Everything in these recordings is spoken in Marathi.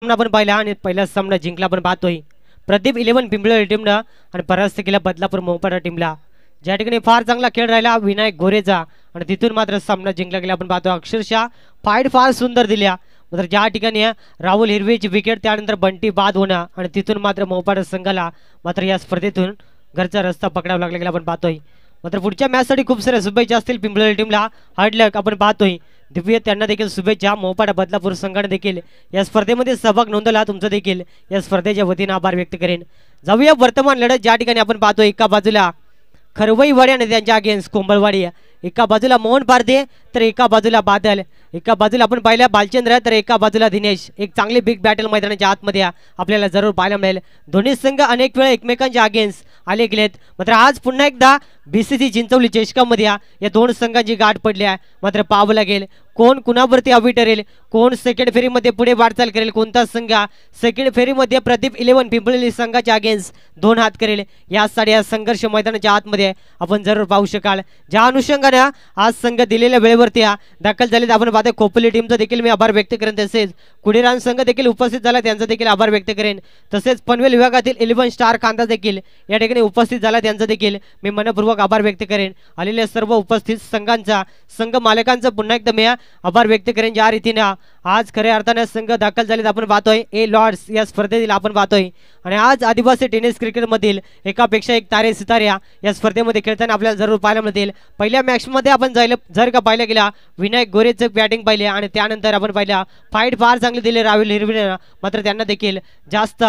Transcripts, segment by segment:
सामना पण पाहिला आणि पहिला सामना जिंकला पण पाहतोय प्रदीप 11 पिंपळेर टीमनं आणि परास्त केला बदलापूर मोहपाडा टीमला. ज्या ठिकाणी फार चांगला खेळ राहिला विनायक गोरेचा आणि तिथून मात्र सामना जिंकला गेला आपण पाहतो. अक्षरशः फाईट फार सुंदर दिल्या मात्र ज्या ठिकाणी राहुल हिरवेची विकेट त्यानंतर बंटी बाद होणं आणि तिथून मात्र मोहपाडा संघाला मात्र या स्पर्धेतून घरचा रस्ता पकडावा लागला गेला आपण पाहतोय. मात्र पुढच्या मॅचसाठी खूप साऱ्या शुभेच्छा असतील पिंपळेर टीमला. हार्ड लक आपण पाहतोय. दिव्य त्यांना देखील शुभेच्छा. मोहपाडा बदलापूर संघाने देखील या स्पर्धेमध्ये सहभाग नोंदवला. तुमचं देखील या स्पर्धेच्या वतीने आभार व्यक्त करेन. जाऊया वर्तमान लढत ज्या ठिकाणी आपण पाहतो एका बाजूला खरवईवाडी आणि त्यांच्या अगेन्स्ट कोंबळवाडी. एका बाजूला मोहन पारदे तर एका बाजूला बादल. एका बाजूला आपण पाहिल्या बालचंद्र तर एका बाजूला दिनेश. एक चांगली बिग बॅटल मैदानाच्या आतमध्ये आपल्याला जरूर पाहायला मिळेल. दोन्ही संघ अनेक वेळा एकमेकांच्या अगेन्स्ट आले गेलेत. मात्र आज पुन्हा एकदा BCC चिंचवली चषकामध्ये या दोन संघांची गाठ पडली आहे. मात्र पाहावं लागेल कोण कुणावरती हवी ठरेल, कोण सेकंड फेरीमध्ये पुढे वाटचाल करेल, कोणता संघ सेकंड फेरीमध्ये प्रदीप 11 पिंपळेर संघाच्या अगेन्स्ट दोन हात करेल. यासाठी या संघर्ष मैदानाच्या आतमध्ये आपण जरूर पाहू शकाल. ज्या अनुषंगाने आज संघ दिलेल्या वेळेवरती दाखल झालेत आपण पाहतो. खोपोली टीमचा देखील मी आभार व्यक्त करेन. तसेच कुडीरान संघ देखील उपस्थित झाला त्यांचा देखील आभार व्यक्त करेन. तसेच पनवेल विभागातील 11 स्टार खांदा देखील या ठिकाणी उपस्थित झाला त्यांचा देखील मी मनपूर्वक आभार व्यक्त करेन. आलेल्या सर्व उपस्थित संघांचा संघ मालकांचा पुन्हा एकदा मी आभार व्यक्त करेन. ज्या रीतीने आज खऱ्या अर्थाने संघ दाखल झालेत आपण पाहतोय ए लॉर्ड्स या स्पर्धेतील आपण पाहतोय. आणि आज आदिवासी टेनिस क्रिकेटमधील एकापेक्षा एक तारे सिताऱ्या या स्पर्धेमध्ये खेळताना आपल्याला जरूर पाहायला मिळतील. पहिल्या मॅचमध्ये आपण जर का पाहिलं गेला विनायक गोरेचं बॅटिंग पाहिले आणि त्यानंतर आपण पाहिल्या फाईट फार चांगली दिली राहुल हिरवे. मात्र त्यांना देखील जास्त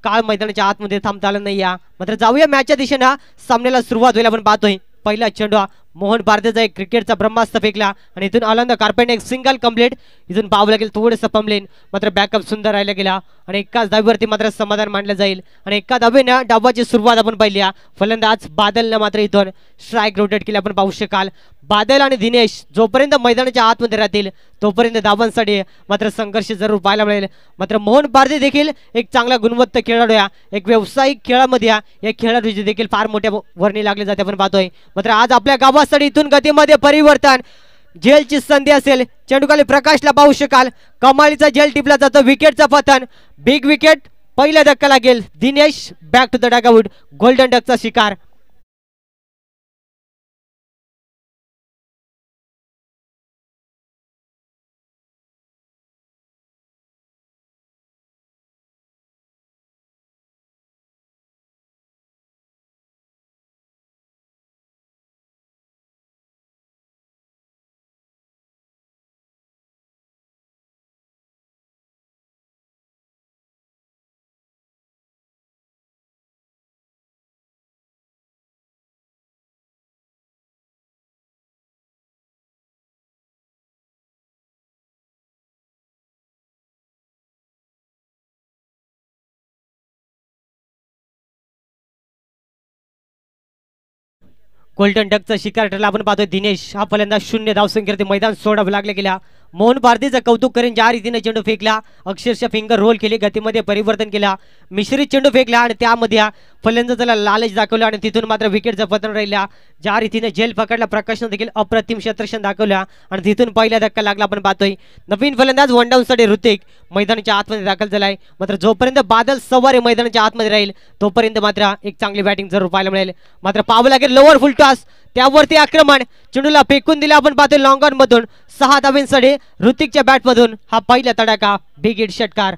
काळ मैदानाच्या आतमध्ये थांबता आलं नाही. मात्र जाऊया मॅचच्या दिशेनं सामन्याला सुरुवात होईल आपण पाहतोय. पहिला चेंडू मोहन पारदेचा एक क्रिकेटचा ब्रह्मास्त्र फेकला आणि इथून आनंद कार्पेट एक सिंगल कंप्लीट. इथून पाहावं लागेल थोडंसं पमलेन मात्र बॅकअप सुंदर राहिला गेला आणि एकाच धावीवरती मात्र समाधान मानलं जाईल. आणि एका धावेनं डावाची सुरुवात आपण पाहिली. फलंदाज बादलनं मात्र इथून स्ट्राईक रोटेट केली आपण पाहू शकाल. बादल आणि दिनेश जोपर्यंत मैदानाच्या आतमध्ये राहतील तोपर्यंत धावांसाठी मात्र संघर्ष जरूर पाहायला मिळेल. मात्र मोहन पारदे देखील एक चांगला गुणवत्ता खेळाडू एक व्यावसायिक खेळामध्ये या खेळाडूची देखील फार मोठ्या वर्णी लागले जाते आपण पाहतोय. मात्र आज आपल्या गावासाठी इथून गतीमध्ये परिवर्तन झेलची संधी असेल. चेंडूखाली प्रकाशला पाहू शकाल. कमालीचा झेल टिपला जातो. विकेटचा पतन बिग विकेट पहिल्या धक्का लागेल. Dinesh back to the dugout. Golden डकचा शिकार. गोल्डन डकचा शिकार ठरला आपण पाहतोय. दिनेश हा फलंदाज 0 धावसंख्येवरती मैदान सोडावं लागले गेला. मोहन पारदेचं कौतुक करेन ज्या रीतीने चेंडू फेकला. अक्षरशः फिंगर रोल केली. गतीमध्ये परिवर्तन केला. मिश्रित चेंडू फेकला आणि त्यामध्ये फलंदाजाला लालच दाखवला आणि तिथून मात्र विकेटचं पतन राहिला. ज्या रीतीने झेल पकडला प्रकाशनं देखील अप्रतिम क्षेत्ररक्षण दाखवला आणि तिथून पहिला धक्का लागला आपण पाहतोय. नवीन फलंदाज वन डाऊन साठी ऋतिक मैदानाच्या आतमध्ये दाखल झालाय. मात्र जोपर्यंत बादल सवारी मैदानाच्या आतमध्ये राहील तोपर्यंत मात्र एक चांगली बॅटिंग जरूर पाहायला मिळेल. मात्र पाहावं लागेल लोअर फुल टॉस त्यावरती आक्रमण. चेंडूला फेकून दिला आपण पाहतोय लॉंग ऑन मधून 6 धावांसाठी ऋतिकच्या बॅट मधून हा पहिला तडाखा बिग हिट षटकार.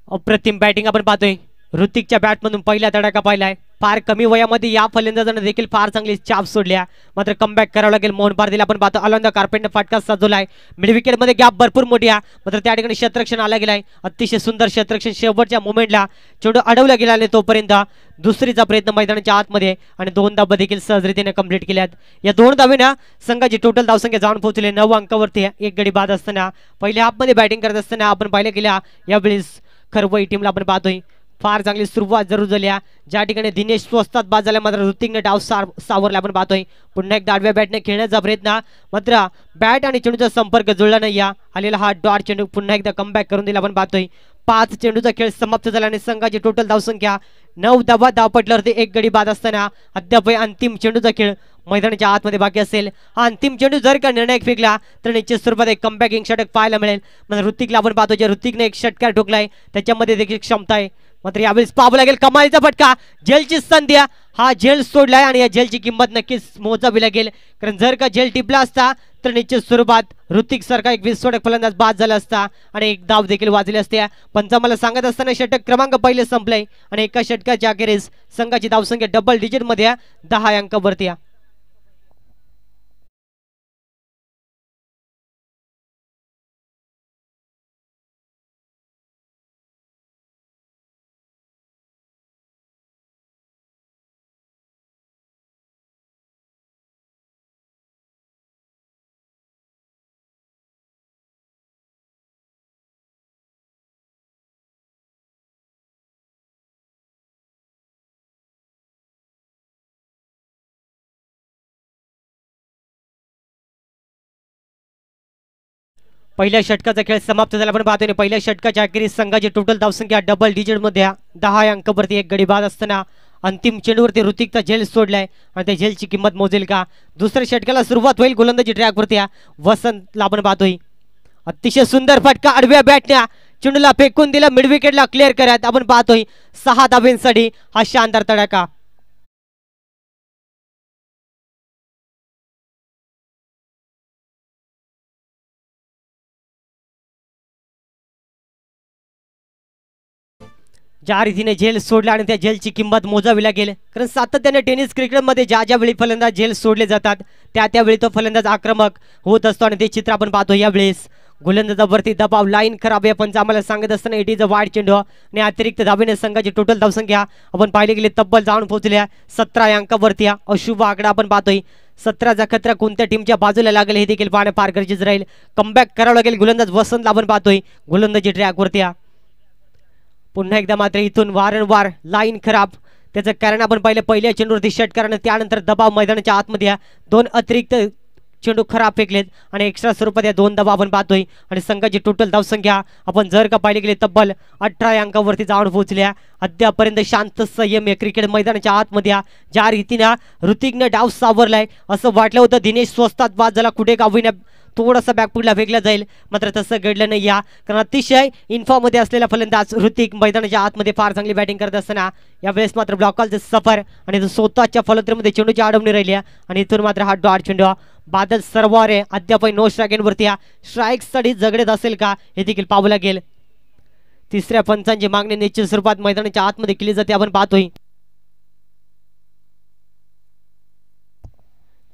अप्रतिम बॅटिंग आपण पाहतोय. ऋतिकच्या बॅटमधून पहिला तडाखा पाहिलाय. फार कमी वयामध्ये या फलंदाजाने देखील फार चांगली चाप सोडल्या. मात्र कमबॅक करावं लागेल. मोहन पारदेला आपण पाहतो आनंद कार्पेटने फटका सजवलाय. मिड विकेट मध्ये गॅप भरपूर मोठी आहे. मात्र त्या ठिकाणी क्षेत्ररक्षण आला गेलाय. अतिशय सुंदर क्षेत्ररक्षण. शेवटच्या मोमेंटला चेंडू अडवला गेला आणि तोपर्यंत दुसरीचा प्रयत्न मैदानाच्या आतमध्ये आणि 2 धावा देखील सहजरितीने कंप्लीट केल्यात. या 2 धावेनं संघाची टोटल धावसंख्या जाऊन पोहोचली 9 अंकावरती. एक गडी बाद असताना पहिल्या हाफमध्ये बॅटिंग करत असताना आपण पाहिलं गेल्या यावेळेस खरवई टीमला आपण पाहतोय फार चांगली सुरुवात जरूर झाली आहे. ज्या ठिकाणी दिनेश स्वस्तात बाद झाला मात्र ऋतिकने डाव सावरला आपण पाहतोय. पुन्हा एकदा आडव्या बॅटने खेळण्याचा प्रयत्न मात्र बॅट आणि चेंडूचा संपर्क जुळला नाही. आलेला हा डॉट चेंडू पुन्हा एकदा कमबॅक करून दिला आपण पाहतोय. 5 चेंडूचा खेळ समाप्त झाला आणि संघाची टोटल धावसंख्या 9 धावा धावपटल्यावरती 1 गडी बाद असताना अद्याप अंतिम चेंडूचा खेळ मैदानाच्या आतमध्ये बाकी असेल. हा अंतिम चेंडू जर का निर्णायक फेकला तर निश्चित स्वरूपात एक कमबॅकिंग षटक पाहायला मिळेल. म्हणजे ऋतिकला आपण पाहतो जे ऋतिकने एक षटकार ठोकलाय त्याच्यामध्ये देखील क्षमता आहे. मात्र यावेळेस पाहावं लागेल कमालीचा फटका जेलची संधी. हा जेल सोडलाय आणि या जेलची किंमत नक्कीच मोजावी लागेल कारण जर का जेल टिपला असता तर निश्चित स्वरूपात ऋतिक सारखा एक विस्फोटक फलंदाज बाद झाला असता आणि एक धाव देखील वाजले असते. पंचामाला सांगत असताना षटक क्रमांक पहिले संपलंय आणि एका षटकाच्या अखेरीस संघाची धावसंख्या डबल डिजिट मध्ये 10 अंकावरती. पहिल्या षटकाचा खेळ समाप्त झाला आपण पाहतोय. पहिल्या षटकाच्या अखेरीस संघाची टोटल धावसंख्या डबल डिजिट मध्ये 10 अंकावरती 1 गडी बाद असताना अंतिम चेंडूवरती ऋतिकचा झेल सोडलाय आणि त्या झेलची किंमत मोजेल का. दुसऱ्या षटकाला सुरुवात होईल गोलंदाजी ट्रॅकवरती वसंतला आपण पाहतोय. अतिशय सुंदर फटका आडव्या बॅटने चेंडूला फेकून दिला मिड विकेटला क्लिअर करत आपण पाहतोय 6 धाब्यांसाठी हा शानदार तडाखा. ज्या रीतीने झेल सोडला आणि त्या झेलची किंमत मोजावी लागेल कारण सातत्याने टेनिस क्रिकेटमध्ये ज्या ज्या वेळी फलंदाज झेल सोडले जातात त्या त्यावेळी तो फलंदाज आक्रमक होत असतो आणि ते चित्र आपण पाहतो. यावेळेस गोलंदाजावरती दबाव लाईन खराब आहे पण आम्हाला सांगत असताना इट इज अ वाईड चेंडू आणि अतिरिक्त धावेने संघाची टोटल धावसंख्या आपण पाहिले गेले तब्बल जाऊन पोहोचल्या 17 अंकावरती. अशुभ आकडा आपण पाहतोय. 17चा खतरा कोणत्या टीमच्या बाजूला लागेल हे देखील पाहणं फार गरजेचं राहील. कमबॅक करावं लागेल गोलंदाज वसंतला आपण पाहतोय गोलंदाजी ट्रॅकवरती. पुन्हा एकदा मात्र इथून वारंवार लाईन खराब त्याचं कारण आपण पाहिलं पहिल्या चेंडूवरती षटकार आणि त्यानंतर दबाव मैदानाच्या आतमध्ये 2 अतिरिक्त चेंडू खराब फेकलेत आणि एक्स्ट्रा स्वरूपात या 2 दबाव आपण पाहतोय आणि संघाची टोटल धावसंख्या आपण जर का पाहिले गेले तब्बल 18 अंकावरती जाऊन पोहोचल्या. अद्यापर्यंत शांत संयम या क्रिकेट मैदानाच्या आतमध्ये ज्या रीतीनं ऋतिकने डाव सावरलाय असं वाटलं होतं दिनेश स्वस्तात बाद झाला कुठे गावीने थोडासा बॅकफुटला फेकला जाईल मात्र तसं घडलं नाही. कारण अतिशय इन्फॉर्ममध्ये असलेला फलंदाज ऋतिक मैदानाच्या आतमध्ये फार चांगली बॅटिंग करत असताना यावेळेस मात्र ब्लॉकॉलचे सफर आणि स्वतःच्या फलंदाजीमध्ये चेंडूची आडवणी राहिली आणि इथून मात्र हा डॉट चेंडू बादल सरवारे अद्याप नो स्ट्राईकवरती स्ट्राईक साठी झगडत असेल का हे देखील पाहावं लागेल. तिसऱ्या पंचांची मागणी निश्चित स्वरूपात मैदानाच्या आतमध्ये केली जाते आपण पाहतोय.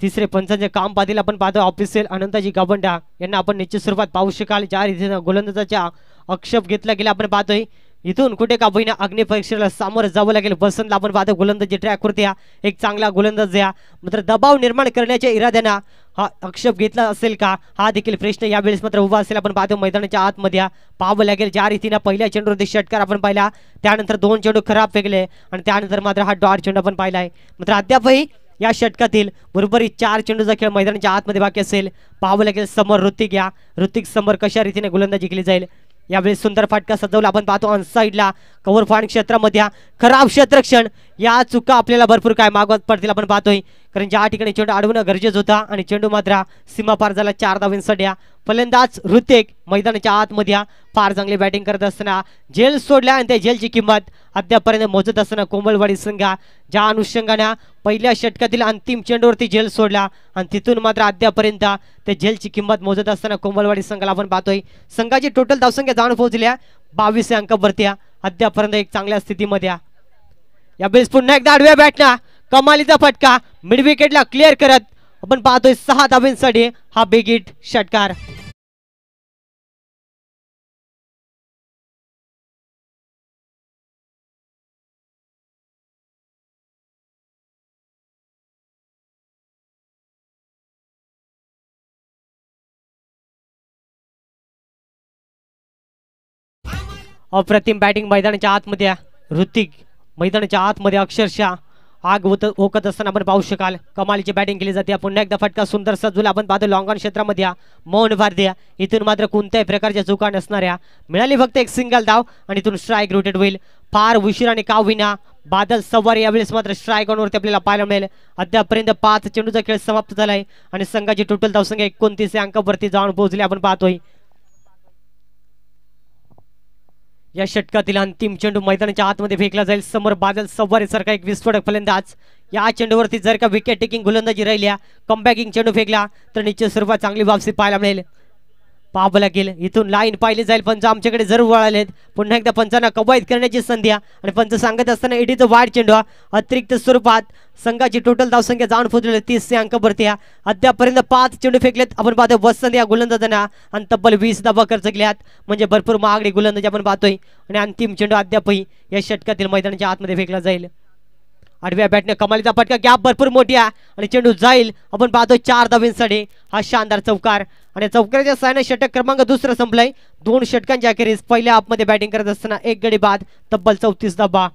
तिसरे पंचांचे काम पाहतील आपण पाहतो ऑफिशियल अनंताजी गावंडा यांना आपण निश्चित स्वरूपात पाहू शकाल. ज्या रीतीने गोलंदाजाच्या आक्षेप घेतला गेला आपण पाहतोय इथून कुठे का बहिणा अग्निपरीक्षेला सामोरं जावं लागेल. बसंतला आपण पाहतो गोलंदाजी ट्रॅकवरती एक चांगला गोलंदाज या मात्र दबाव निर्माण करण्याच्या इराद्यानं हा आक्षेप घेतला असेल का हा देखील प्रश्न यावेळेस मात्र उभा असेल आपण पाहतो. मैदानाच्या आतमध्ये पाहावं लागेल. ज्या रीतीने पहिल्या चेंडूवरती षटकार आपण पाहिला त्यानंतर 2 चेंडू खराब फेकले आणि त्यानंतर मात्र हा डॉट चेंडू आपण पाहिलाय मात्र अद्यापही या षटकातील बरोबरी 4 चेंडूचा खेळ मैदानाच्या आतमध्ये बाकी असेल. पाहावं लागेल समोर ऋतिक समोर कशा रीतीने गोलंदाजी केली जाईल. यावेळी सुंदर फटका सजवला आपण पाहतो ऑन साईडला कव्हर फाईन क्षेत्रामध्ये खराब क्षेत्रक्षण या चुका आपल्याला भरपूर काय मागवत पडतील आपण पाहतोय कारण ज्या ठिकाणी चेंडू अडवणं गरजेचं होता आणि चेंडू मात्र सीमा पार झाला 4 धावांसाठी. फलंदाज ऋतिक मैदानाच्या आतमध्ये फार चांगली बॅटिंग करत असताना झेल सोडल्या आणि त्या झेलची किंमत अद्यापर्यंत मोजत असताना कोंबलवाडी संघ ज्या अनुषंगाने पहिल्या षटकातील अंतिम चेंडूवरती झेल सोडला आणि तिथून मात्र अद्यापर्यंत त्या झेलची किंमत मोजत असताना कोंबलवाडी संघाला आपण पाहतोय संघाची टोटल धावसंख्या जाऊन पोहोचल्या 22 अंकावरती अद्यापर्यंत एक चांगल्या स्थितीमध्ये. यावेळेस पुन्हा एकदा आडव्या बॅटना कमालीचा फटका मिड विकेटला क्लिअर करत आपण पाहतोय 6 धावांसाठी हा बिग हिट षटकार. अप्रतिम बॅटिंग मैदानाच्या आतमध्ये ऋतिक मैदानाच्या आतमध्ये अक्षरशः आग ओकत असताना आपण पाहू शकाल. कमालीची बॅटिंग केली जाते. पुन्हा एकदा फटका सुंदर सजूला आपण पाहतो लॉंग ऑन क्षेत्रामध्ये मौन भारतीय इथून मात्र कोणत्याही प्रकारच्या चुका नसणाऱ्या. मिळाली फक्त एक सिंगल धाव आणि इथून स्ट्राईक रोटेट होईल. फार उशिराने का विना बादल सवारी यावेळेस मात्र स्ट्राईक ऑनवरती आपल्याला पाहायला मिळेल. अद्यापर्यंत 5 चेंडूचा खेळ समाप्त झालाय आणि संघाची टोटल धावसंख्या 29 अंकावरती जाऊन पोहोचली आपण पाहतोय. या षटकातील अंतिम चेंडू मैदानाच्या आतमध्ये फेकला जाईल. समोर बादल सव्वारे सारखा एक विस्फोटक फलंदाज. या चेंडूवरती जर का विकेट टेकिंग गोलंदाजी राहिल्या कमबॅकिंग चेंडू फेकला तर निश्चित स्वरूपात चांगली वापसी पाहायला मिळेल. पाहावं लागेल इथून लाईन पाहिली जाईल. पंच आमच्याकडे जरूर वळालेत. पुन्हा एकदा पंचांना कवायत करण्याची संधी आणि पंच सांगत असताना इटीचं वाईड चेंडू अतिरिक्त स्वरूपात संघाची टोटल धावसंख्या जाऊन पोहोचली 30 अंकावरती. अद्यापर्यंत 5 चेंडू फेकलेत आपण पाहतोय वसंत या गोलंदाजांना आणि तब्बल 20 धावा खर्च केल्यात. म्हणजे भरपूर महागडी गोलंदाजी आपण पाहतोय आणि अंतिम चेंडू अद्यापही या षटकातील मैदानाच्या आतमध्ये फेकला जाईल. आडव्या बॅटने कमालीचा फटका. गॅप भरपूर मोठी आहे आणि चेंडू जाईल आपण पाहतोय 4 धावांसाठी. हा शानदार चौकार आणि चौकाराच्या साहाय्याने षटक क्रमांक दुसरं संपलंय. 2 षटकांच्या अखेरीस पहिल्या हाफमध्ये बॅटिंग करत असताना एक गडी बाद तब्बल 34 धावा.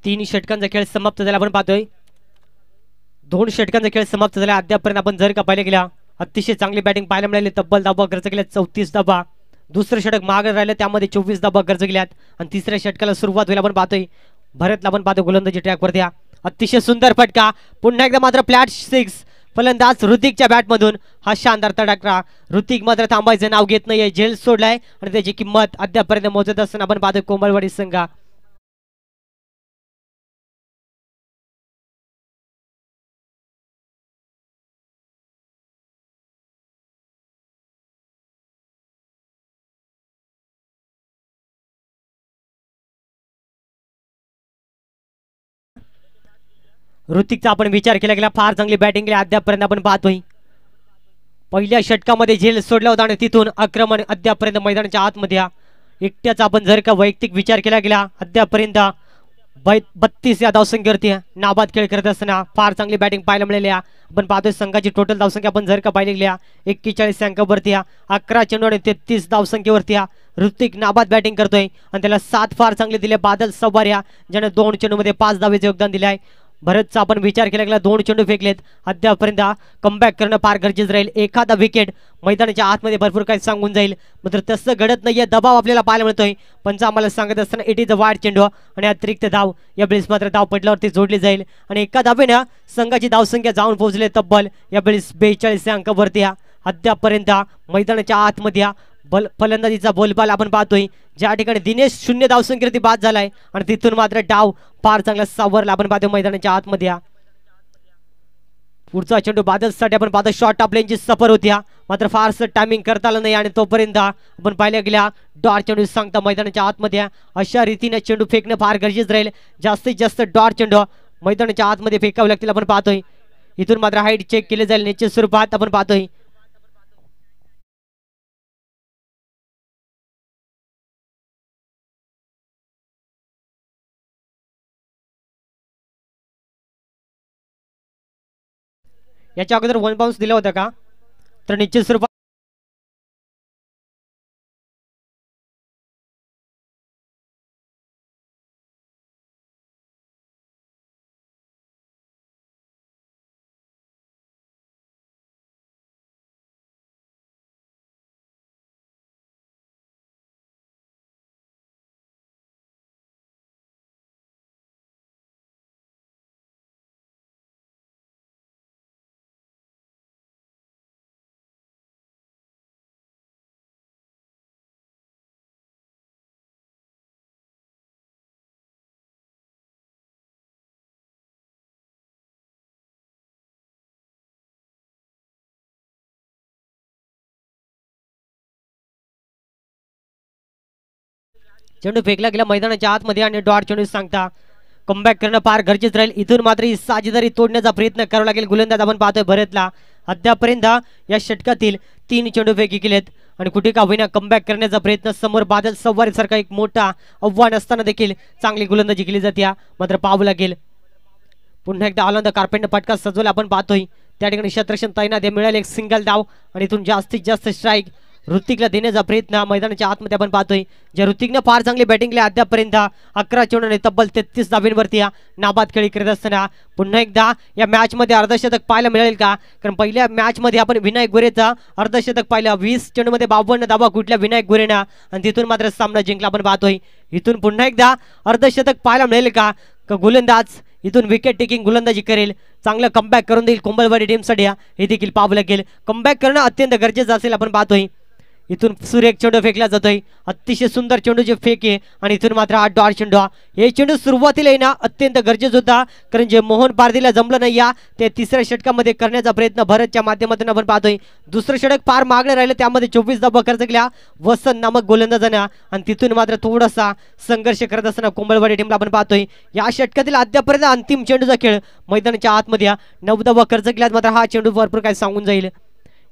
तीन षटकांचा खेळ समाप्त झाला आपण पाहतोय. 2 षटकांचा खेळ समाप्त झाला. अद्यापर्यंत आपण जर का पाहिलं गेला अतिशय चांगली बॅटिंग पाहायला मिळाली. तब्बल धावा खर्च केल्या 34 धावा. दुसरं षटक मागे राहिलं त्यामध्ये 24 धावा खर्च केल्यात आणि तिसऱ्या षटकाला सुरुवात होईल आपण पाहतोय. भरतला आपण पाहतो गोलंदाजी ट्रॅकवरती अतिशय सुंदर फटका. पुन्हा एकदा मात्र फ्लॅट 6 फलंदाज ऋतिकच्या बॅटमधून. हा शानदार तडाखा. ऋतिक मात्र थांबायचं नाव घेत नाहीये. झेल सोडलाय आणि त्याची किंमत अद्यापर्यंत मोजत असताना आपण पाहतोय कोंबळवाडी संघ. ऋतिकचा आपण विचार केला गेला फार चांगली बॅटिंग केली अद्यापर्यंत आपण पाहतोय. पहिल्या षटकामध्ये झेल सोडला होता आणि तिथून आक्रमण अद्यापर्यंत मैदानाच्या आतमध्ये. एकट्याचा आपण जर का वैयक्तिक विचार केला गेला अद्यापर्यंत 32 या धावसंख्येवरती नाबाद खेळ करत असताना फार चांगली बॅटिंग पाहायला मिळाली. आपण पाहतोय संघाची टोटल धावसंख्या आपण जर का पाहिली गेल्या 41 अंकावरती 11 चेंडू आणि 33 धावसंख्येवरती ऋतिक नाबाद बॅटिंग करतोय आणि त्याला 7 फार चांगले दिले बादल सवार ज्याने 2 चेंडूमध्ये 5 धावेचे योगदान दिले आहे. भरतचा आपण विचार केला गेला 2 चेंडू फेकलेत. अद्यापर्यंत कमबॅक करणं फार गरजेचं राहील. एखादा विकेट मैदानाच्या आतमध्ये भरपूर काही सांगून जाईल मात्र तसं घडत नाहीये. दबाव आपल्याला पाहायला मिळतोय. पंच आम्हाला सांगत असताना इट इज अ वाईड चेंडू आणि अतिरिक्त धाव यावेळेस मात्र धाव पडल्यावरती जोडली जाईल आणि एका धावेनं संघाची धावसंख्या जाऊन पोहोचले तब्बल यावेळेस 42 अंकावरती. अद्यापर्यंत मैदानाच्या आतमध्ये फलंदाजीचा बोलबाला आपण पाहतोय. ज्या ठिकाणी दिनेश 0 धावसंख्येवरती बाद झालाय आणि तिथून मात्र डाव फार चांगला सावरला आपण पाहतो मैदानाच्या आतमध्ये. पुढचा चेंडू बादलसाठी आपण पाहतो. शॉर्ट ऑफ लेनची सफर होती मात्र फारसं टायमिंग करता आलं नाही आणि तोपर्यंत आपण पाहिल्या गेल्या डॉट चेंडू सांगता मैदानाच्या आतमध्ये. अशा रीतीने चेंडू फेकणं फार गरजेचं राहील. जास्तीत जास्त डॉट चेंडू मैदानाच्या आतमध्ये फेकावे लागतील आपण पाहतोय. इथून मात्र हाईट चेक केली जाईल निश्चित स्वरूपात आपण पाहतोय. याच्या अगोदर 1 बाउन्स दिला होता का तर निश्चित स्वरूपात चेंडू फेकला गेला मैदानाच्या आतमध्ये आणि डॉट चेंडू सांगता कमबॅक करणं फार गरजेचं राहील. इथून मात्र ही साजेदारी तोडण्याचा प्रयत्न करावा लागेल. गोलंदाज आपण पाहतोय भरतला अद्यापर्यंत या षटकातील 3 चेंडू फेकी केलेत आणि कुठे का होईना कमबॅक करण्याचा प्रयत्न. समोर बादल सव्वारी सारखा एक मोठा आव्हान असताना देखील चांगली गोलंदाजी केली जाते. मात्र पाहावं लागेल. पुन्हा एकदा आनंद कार्पेंटर फटका सजवला आपण पाहतोय. त्या ठिकाणी शतरक्षण तैनात मिळाले एक सिंगल धाव आणि इथून जास्तीत जास्त स्ट्राईक ऋतिकला देण्याचा प्रयत्न मैदानाच्या आतमध्ये आपण पाहतोय. ज्या ऋतिकने फार चांगली बॅटिंग केली अद्यापर्यंत 11 चेंडूने तब्बल 33 धावांवरती नाबाद खेळी करत असताना पुन्हा एकदा या मॅच मध्ये अर्धशतक पाहायला मिळेल का? कारण पहिल्या मॅच मध्ये आपण विनायक गोरेचा अर्धशतक पाहिलं. 20 चेंडूमध्ये 52 धावा कुठल्या विनायक गोरेनं आणि तिथून मात्र सामना जिंकला आपण पाहतोय. इथून पुन्हा एकदा अर्धशतक पाहायला मिळेल का? गोलंदाज इथून विकेट टेकिंग गोलंदाजी करेल. चांगलं कमबॅक करून देईल कोंबलवाडी टीमसाठी हे देखील पाहावं लागेल. कमबॅक करणं अत्यंत गरजेचं असेल आपण पाहतोय. इथून सुरेख चेंडू फेकला जातोय. अतिशय सुंदर चेंडूचे फेक आहे आणि इथून मात्र 8 डॉट चेंडू. हे चेंडू सुरुवातीला येणं अत्यंत गरजेचं होता कारण जे मोहन पारदीला जमलं नाही ते तिसऱ्या षटकामध्ये करण्याचा प्रयत्न भरतच्या माध्यमातून आपण पाहतोय. दुसरं षटक फार मागणं राहिलं त्यामध्ये 24 धावा खर्च केल्या वसंत नामक गोलंदाजानं आणि तिथून मात्र थोडासा संघर्ष करत असताना कोंबलवाडी टीमला आपण पाहतोय. या षटकातील अद्यापर्यंत अंतिम चेंडूचा खेळ मैदानाच्या आतमध्ये 9 धावा खर्च केल्यात. मात्र हा चेंडू भरपूर काय सांगून जाईल.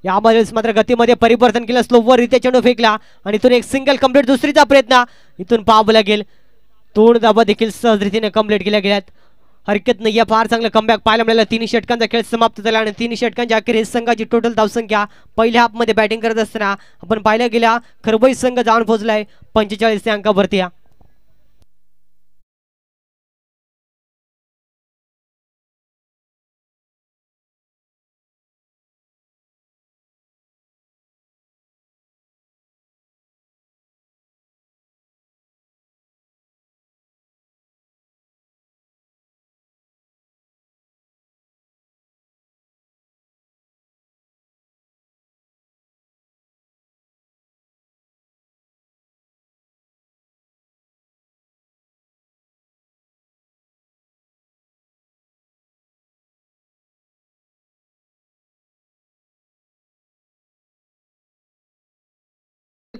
यामध्ये मात्र गतीमध्ये परिवर्तन केलं. स्लोवर रित्या चेंडू फेकला आणि इथून एक सिंगल कंप्लीट. दुसरीचा प्रयत्न इथून पाहावं लागेल. 2 धावा देखील सहज रीतीने कंप्लीट केल्या गेल्यात. हरकत नाही. फार चांगलं कमबॅक पाहायला मिळालं. 3 षटकांचा खेळ समाप्त झाला आणि 3 षटकांच्या अखेरीस संघाची टोटल धावसंख्या पहिल्या हाफमध्ये बॅटिंग करत असताना आपण पाहिल्या गेल्या खरबई संघ जाऊन पोहोचलाय 45 अंकावरती.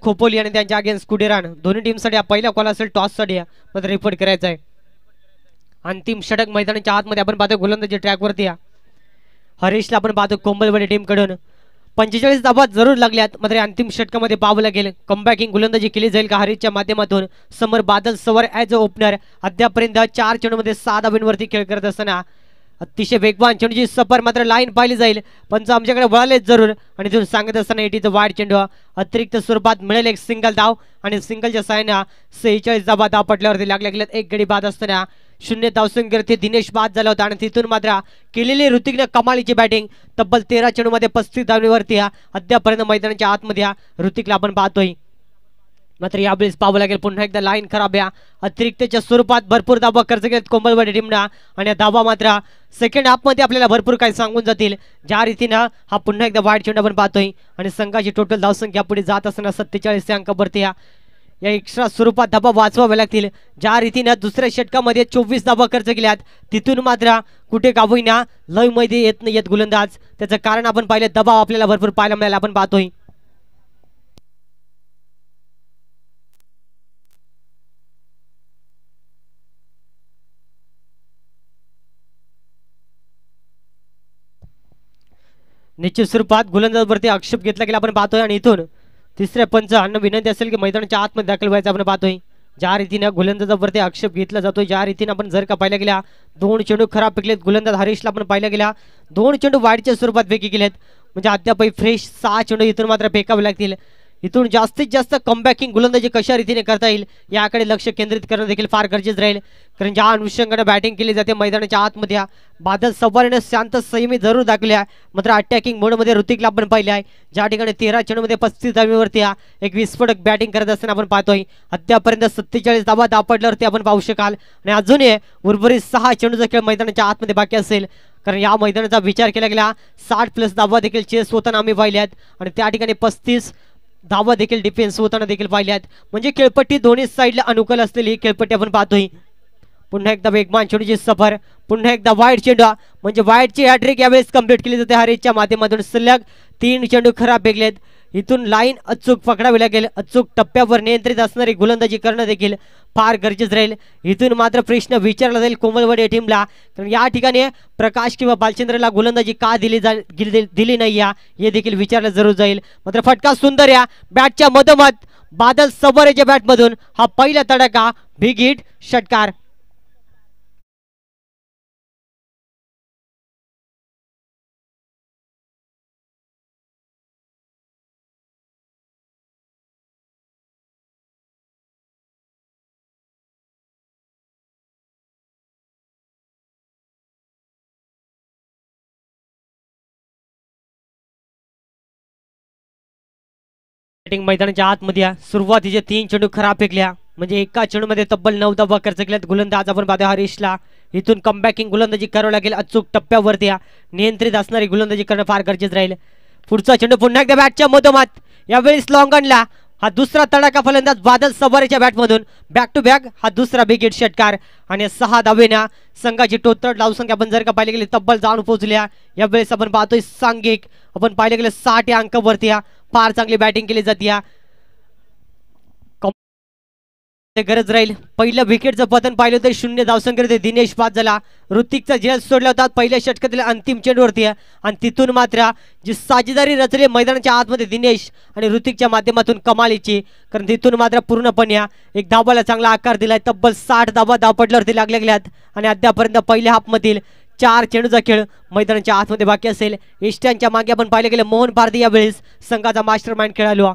खोपोली आणि त्यांच्या अगेन्स्ट कुडेरान दोन्ही टीमसाठी पहिला कॉल असेल टॉससाठी मात्र रिपोर्ट करायचा आहे. अंतिम षटक मैदानाच्या आतमध्ये आपण पाहतो गोलंदाजी ट्रॅकवरती हरीशला आपण पाहतो कोंबलवाडी टीमकडून 45 धावा जरूर लागल्यात. मात्र अंतिम षटकामध्ये पाहावं लागेल कमबॅकिंग गोलंदाजी केली जाईल का हरीशच्या माध्यमातून. समोर बादल सवार ॲज अ ओपनर अद्यापर्यंत 4 चेंडूमध्ये 6 धावांवरती खेळ करत असताना अतिशय वेगवान चेंडूची सफर मात्र लाईन पाहिली जाईल. पंच आमच्याकडे वळालेच जरूर आणि तिथून सांगत असताना एटीचं वाईड चेंडू अतिरिक्त स्वरूपात मिळेल एक सिंगल धाव आणि सिंगलच्या साहाय्याने 46 धावा धावपटल्यावरती लागल्या गेल्यात. एक गडी बाद असताना 0 धावसंख्येवरती दिनेश बाद झाला होता आणि तिथून मात्र केलेली ऋतिकने कमालीची बॅटिंग तब्बल 13 चेंडूमध्ये 35 धावांवरती अद्यापर्यंत मैदानाच्या आतमध्ये ऋतिकला आपण पाहतोय. मात्र यावेळेस पाहावं लागेल पुन्हा एकदा लाईन खराब अतिरिक्तच्या स्वरूपात भरपूर धावा खर्च केलेत कोंबलवाडी टीमना आणि धावा मात्र सेकंड हाफमध्ये आपल्याला भरपूर काही सांगून जातील. ज्या रीतीनं हा पुन्हा एकदा वाईड चेंडू आपण पाहतोय आणि संघाची टोटल धावसंख्या पुढे जात असताना 47 अंकावरती या एक्स्ट्रा स्वरूपात धावा वाचवाव्या लागतील. ज्या रीतीनं दुसऱ्या षटकामध्ये 24 धावा खर्च केल्यात तिथून मात्र कुठे का होईना लय मध्ये येत नाही येत गोलंदाज. त्याचं कारण आपण पाहिलं दबाव आपल्याला भरपूर पाहायला मिळाला आपण पाहतोय. निश्चित स्वरूपात गोलंदाजावरती आक्षेप घेतला गेला आपण पाहतोय आणि इथून तिसऱ्या पंचांना विनंती असेल की मैदानाच्या आतमध्ये दाखल व्हायचं आपण पाहतोय. ज्या रीतीने गोलंदाजावरती आक्षेप घेतला जातोय ज्या रीतीने आपण जर का पाहिल्या गेल्या 2 चेंडू खराब फेकलेत गोलंदाज हरीशला आपण पाहिल्या गेल्या 2 चेंडू वाईडच्या स्वरूपात फेकी गेलेत म्हणजे अद्यापही फ्रेश 6 चेंडू इथून मात्र फेकावे लागतील. इथून जास्तीत जास्त कमबॅकिंग गोलंदाजी कशा रीतीने करता येईल याकडे लक्ष केंद्रित करणं देखील फार गरजेचं राहील. कारण ज्या अनुषंगाने बॅटिंग केली जाते मैदानाच्या आतमध्ये बादल सवारीने शांत संयमी जरूर दाखवल्या मात्र अटॅकिंग मोडमध्ये ऋतिकला आपण पाहिले आहे. ज्या ठिकाणी 13 चेंडूमध्ये 35 धावांवरती एक विस्फोटक बॅटिंग करत असताना आपण पाहतोय. अद्यापर्यंत 47 धावा धापडल्यावरती आपण पाहू शकाल आणि अजूनही उर्वरित 6 चेंडूचा खेळ मैदानाच्या आतमध्ये बाकी असेल. कारण या मैदानाचा विचार केला गेला 60+ धावा देखील चेस होताना आम्ही पाहिल्यात आणि त्या ठिकाणी 35 धावा देखील डिफेन्स होताना देखील पाहिल्यात. म्हणजे खेळपट्टी दोन्ही साईडला अनुकूल असलेली ही खेळपट्टी आपण पाहतोय. पुन्हा एकदा वेगवान चेंडूची सफर पुन्हा एकदा वाईड चेंडू म्हणजे वाईडची हॅट्रिक यावेळेस कंप्लीट केली जाते हरीशच्या माध्यमातून. सलग 3 चेंडू खराब फेकलेत इथून लाईन अचूक पकडावी लागेल. अचूक टप्प्यावर नियंत्रित असणारी गोलंदाजी करणं देखील फार गरजेचं राहील. इथून मात्र प्रश्न विचारला जाईल कोमलवाडी टीमला, कारण या ठिकाणी प्रकाश किंवा बालचंद्रला गोलंदाजी का दिली नाही या हे देखील विचारलं जरूर जाईल. मात्र फटका सुंदर या बॅटच्या मधोमध बादल सवारेच्या बॅटमधून हा पहिला तडाखा, बिग हिट, षटकार. मैदानाच्या आतमध्ये सुरुवातीचे 3 चेंडू खराब फेकल्या, म्हणजे एका चेंडूमध्ये तब्बल 9 धावा खर्च केल्यात. गोलंदाज आपण पाहतो हरीशला. इथून कमबॅकिंग गोलंदाजी करावं लागेल. अचूक टप्प्यावरती नियंत्रित असणारी गोलंदाजी करणं फार गरजेचं राहील. पुढचा चेंडू पुन्हा एकदा बॅटच्या मधोमध, यावेळी लॉंगनला. हा दुसरा तडाखा फलंदाज बादल सवारेच्या बॅटमधून. बॅक टू बॅक हा दुसरा बिग हिट षटकार आणि 6 धावेना संघाची टोटल धावसंख्या आपण जर का पाहिले गेले तब्बल जाऊन पोहोचल्या. यावेळेस आपण पाहतोय सांघिक आपण पाहिले गेले 60 या अंकावरती फार चांगली बॅटिंग केली जाते. गरज राहील. पहिलं विकेटचं पतन पाहिलं तर 0 धावसंख्येत दिनेश बाद झाला. ऋतिकचा झेल सोडला होता पहिल्या षटकातील अंतिम चेंडूवरती आणि तिथून मात्र जी साजेदारी रचली मैदानाच्या आतमध्ये दिनेश आणि ऋतिकच्या माध्यमातून कमालीची, कारण तिथून मात्र पूर्णपणे एक धावाला चांगला आकार दिलाय. तब्बल 60 धावा धावपटल्यावरती लागल्या गेल्यात आणि अद्यापर्यंत पहिल्या हाफमधील 4 चेंडूचा खेळ मैदानाच्या आतमध्ये बाकी असेल. इष्ट्यांच्या मागे आपण पाहिले गेले मोहन पारधी यावेळेस संघाचा मास्टर माइंड खेळालो.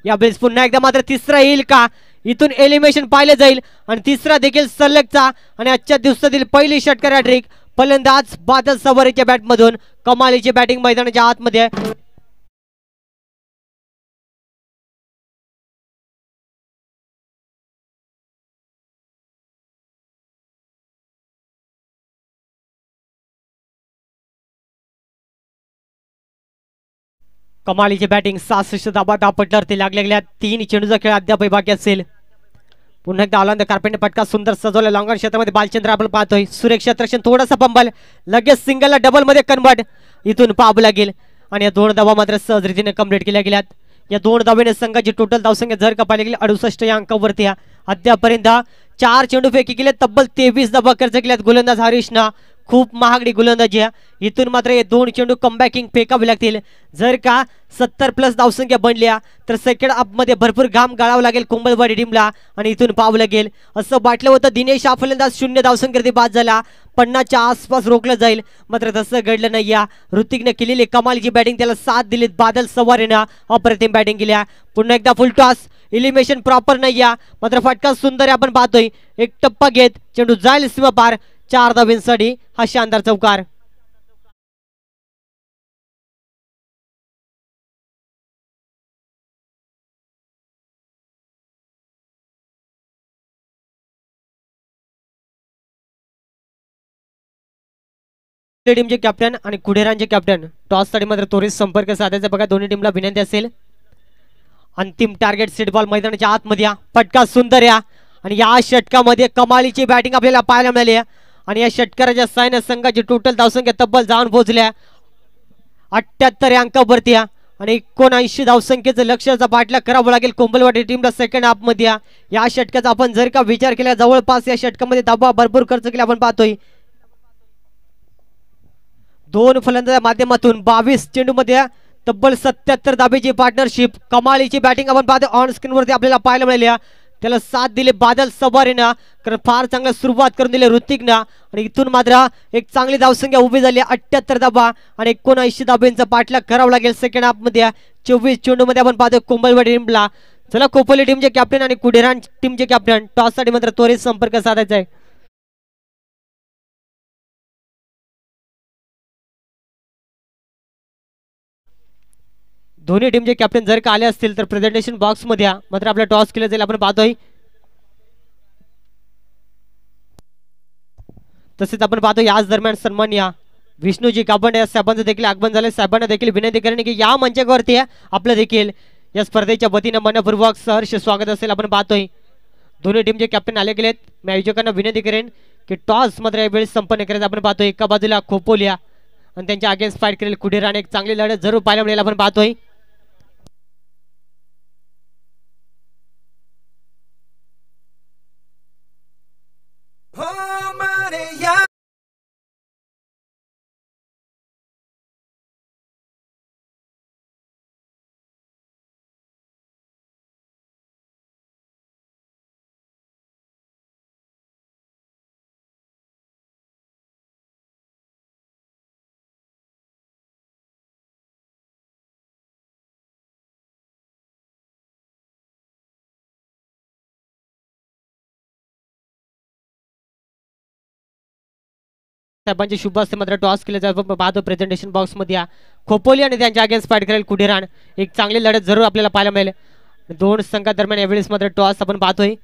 यावेळेस पुन्हा एकदा मात्र तिसरा येईल का, इथून एलिमिनेशन पाहिले जाईल आणि तिसरा देखील सलगचा आणि आजच्या दिवसातील पहिली षटकार हॅट्रिक फलंदाज बादल सवारेच्या बॅटमधून. कमालीची बॅटिंग मैदानाच्या आतमध्ये. कमालीची बॅटिंग 66 धावा धावपटल्यावरती लागल्या गेल्या. 3 चेंडूचा खेळ अद्याप बाकी असेल. पुन्हा एकदा आलांद कार्पेंटर पटका सुंदर सजवला लॉंगन क्षेत्रामध्ये बालचंद्र आपण पाहतोय. सुरेख क्षेत्रक्षण थोडासा पंबल, लगेच सिंगलला डबल मध्ये कन्वर्ट इथून पाहावं लागेल आणि या 2 धावा मात्र सहज रीतीने कंप्लीट केल्या गेल्यात. या 2 धावेने संघाची टोटल धावसंख्या जर का पाहिली गेली 68 या अंकावरती. अद्यापर्यंत 4 चेंडू फेकी केले, तब्बल 23 धावा खर्च केल्यात गोलंदाज हरीशना. खूप महागडी गोलंदाजी आहे. इथून मात्र हे 2 चेंडू कमबॅकिंग फेकावे लागतील. जर का 70+ धावसंख्या बनल्या तर सेकंड हाफमध्ये भरपूर घाम गाळावं लागेल कोंबलवाडी टीमला आणि इथून पाहावं लागेल. असं वाटलं होतं दिनेश हा फलंदाज 0 धावसंख्येवरती बाद झाला, 50च्या आसपास रोखलं जाईल, मात्र तसं घडलं नाही. या ऋतिकने केलेली कमालीची बॅटिंग त्याला साथ दिली. बादल सवारेनं अप्रतिम बॅटिंग केल्या. पुन्हा एकदा फुल टॉस, इलिमिनेशन प्रॉपर नाही या, मात्र फटका सुंदर आपण पाहतोय. एक टप्पा घेत चेंडू जाईल सीमा पार. 4 धावेंसाठी हा शानदार चौकार. टीमचे कॅप्टन आणि कुडेरांचे कॅप्टन टॉस साठी मात्र त्वरित संपर्क साधायचा बघा. दोन्ही टीमला विनंती असेल. अंतिम टार्गेट सेट बॉल मैदानाच्या आतमध्ये या. फटका सुंदर या आणि या षटकामध्ये कमालीची बॅटिंग आपल्याला पाहायला मिळाली आणि या षटकाराच्या साहाय्याने संघाची टोटल धावसंख्या तब्बल जाऊन पोहोचल्या 78 या अंकावरती आणि 79 धावसंख्येचं लक्ष्याचा पाठलाग करावा लागेल कोंबलवाडी टीमला सेकंड हाफ मध्ये. या षटकाचा आपण जर का विचार केला जवळपास या षटकामध्ये धावा भरपूर खर्च केला आपण पाहतोय. 2 फलंदाजांच्या माध्यमातून 22 चेंडूमध्ये तब्बल 77 धावेची पार्टनरशिप. कमालीची बॅटिंग आपण पाहतो ऑन स्क्रीन वरती आपल्याला पाहायला मिळाली. त्याला साथ दिले बादल सवारेनं, कारण फार चांगला सुरुवात करून दिली ऋतिकनं आणि इथून मात्र एक चांगली धावसंख्या उभी झाली. 78 धावा आणि 79 धाब्यांचा पाठलाग करावा लागेल सेकंड हाफ मध्ये. 24 चेंडूमध्ये आपण पाहतो कोंबलवाडी टीमला. चला खोपोली टीमचे कॅप्टन आणि कुडेरान टीमचे कॅप्टन टॉस साठी मात्र त्वरित संपर्क साधायचा आहे. दोन्ही टीमचे कॅप्टन जर का आले असतील तर प्रेझेंटेशन बॉक्स मध्ये मात्र आपला टॉस केला जाईल आपण पाहतोय. तसेच आपण पाहतो याच दरम्यान सन्मान्य विष्णूजी काबंडे या साहेबांचं देखील आगमन झाले. साहेबांना देखील विनंती करणे की या मंचावरती आपलं देखील या स्पर्धेच्या वतीनं मनपूर्वक सहर्ष स्वागत असेल. आपण पाहतोय दोन्ही टीमचे कॅप्टन आले गेलेत. मी आयोजकांना विनंती करेन की टॉस मात्र यावेळी संपन्न करायचं. आपण पाहतोय एका बाजूला खोपोलिया आणि त्यांच्या अगेन्स्ट फाईट करेल कुडेराने. एक चांगली लढत जरूर पाहायला मिळेल आपण पाहतोय. साहेबांचे शुभ असते मात्र टॉस केले जातो पाहतो प्रेझेंटेशन बॉक्स मध्ये या खोपोली आणि त्यांच्या अगेन्स्ट फाईट करेल कुडेरान एक चांगली लढत जरूर आपल्याला पाहायला मिळेल दोन संघादरम्यान यावेळेस मात्र टॉस आपण पाहतोय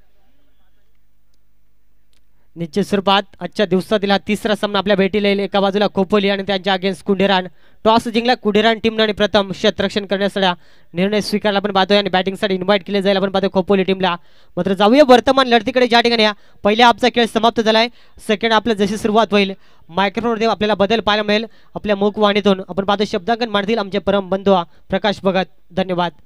निश्चित स्वरूपात आजच्या दिवसातील हा तिसरा सामना आपल्या भेटीला येईल एका बाजूला खोपोली आणि त्यांच्या अगेन्स्ट कुडेरान टॉस जिंकला कुडेरान टीमने आणि प्रथम क्षेत्ररक्षण करण्यासाठी निर्णय स्वीकारला आपण पाहतोय आणि बॅटिंगसाठी इन्व्हाइट केले जाईल आपण पाहतोय खोपोली टीमला मात्र जाऊया वर्तमान लढतीकडे ज्या ठिकाणी पहिल्या हाफचा खेळ समाप्त झालाय सेकंड हाफला जशी सुरुवात होईल मायक्रोफोनमध्ये आपल्याला बदल पाहायला मिळेल आपल्या मूकवाणीतून आपण पाहतो शब्दांकन मांडतील आमचे परम बंधू प्रकाश भगत धन्यवाद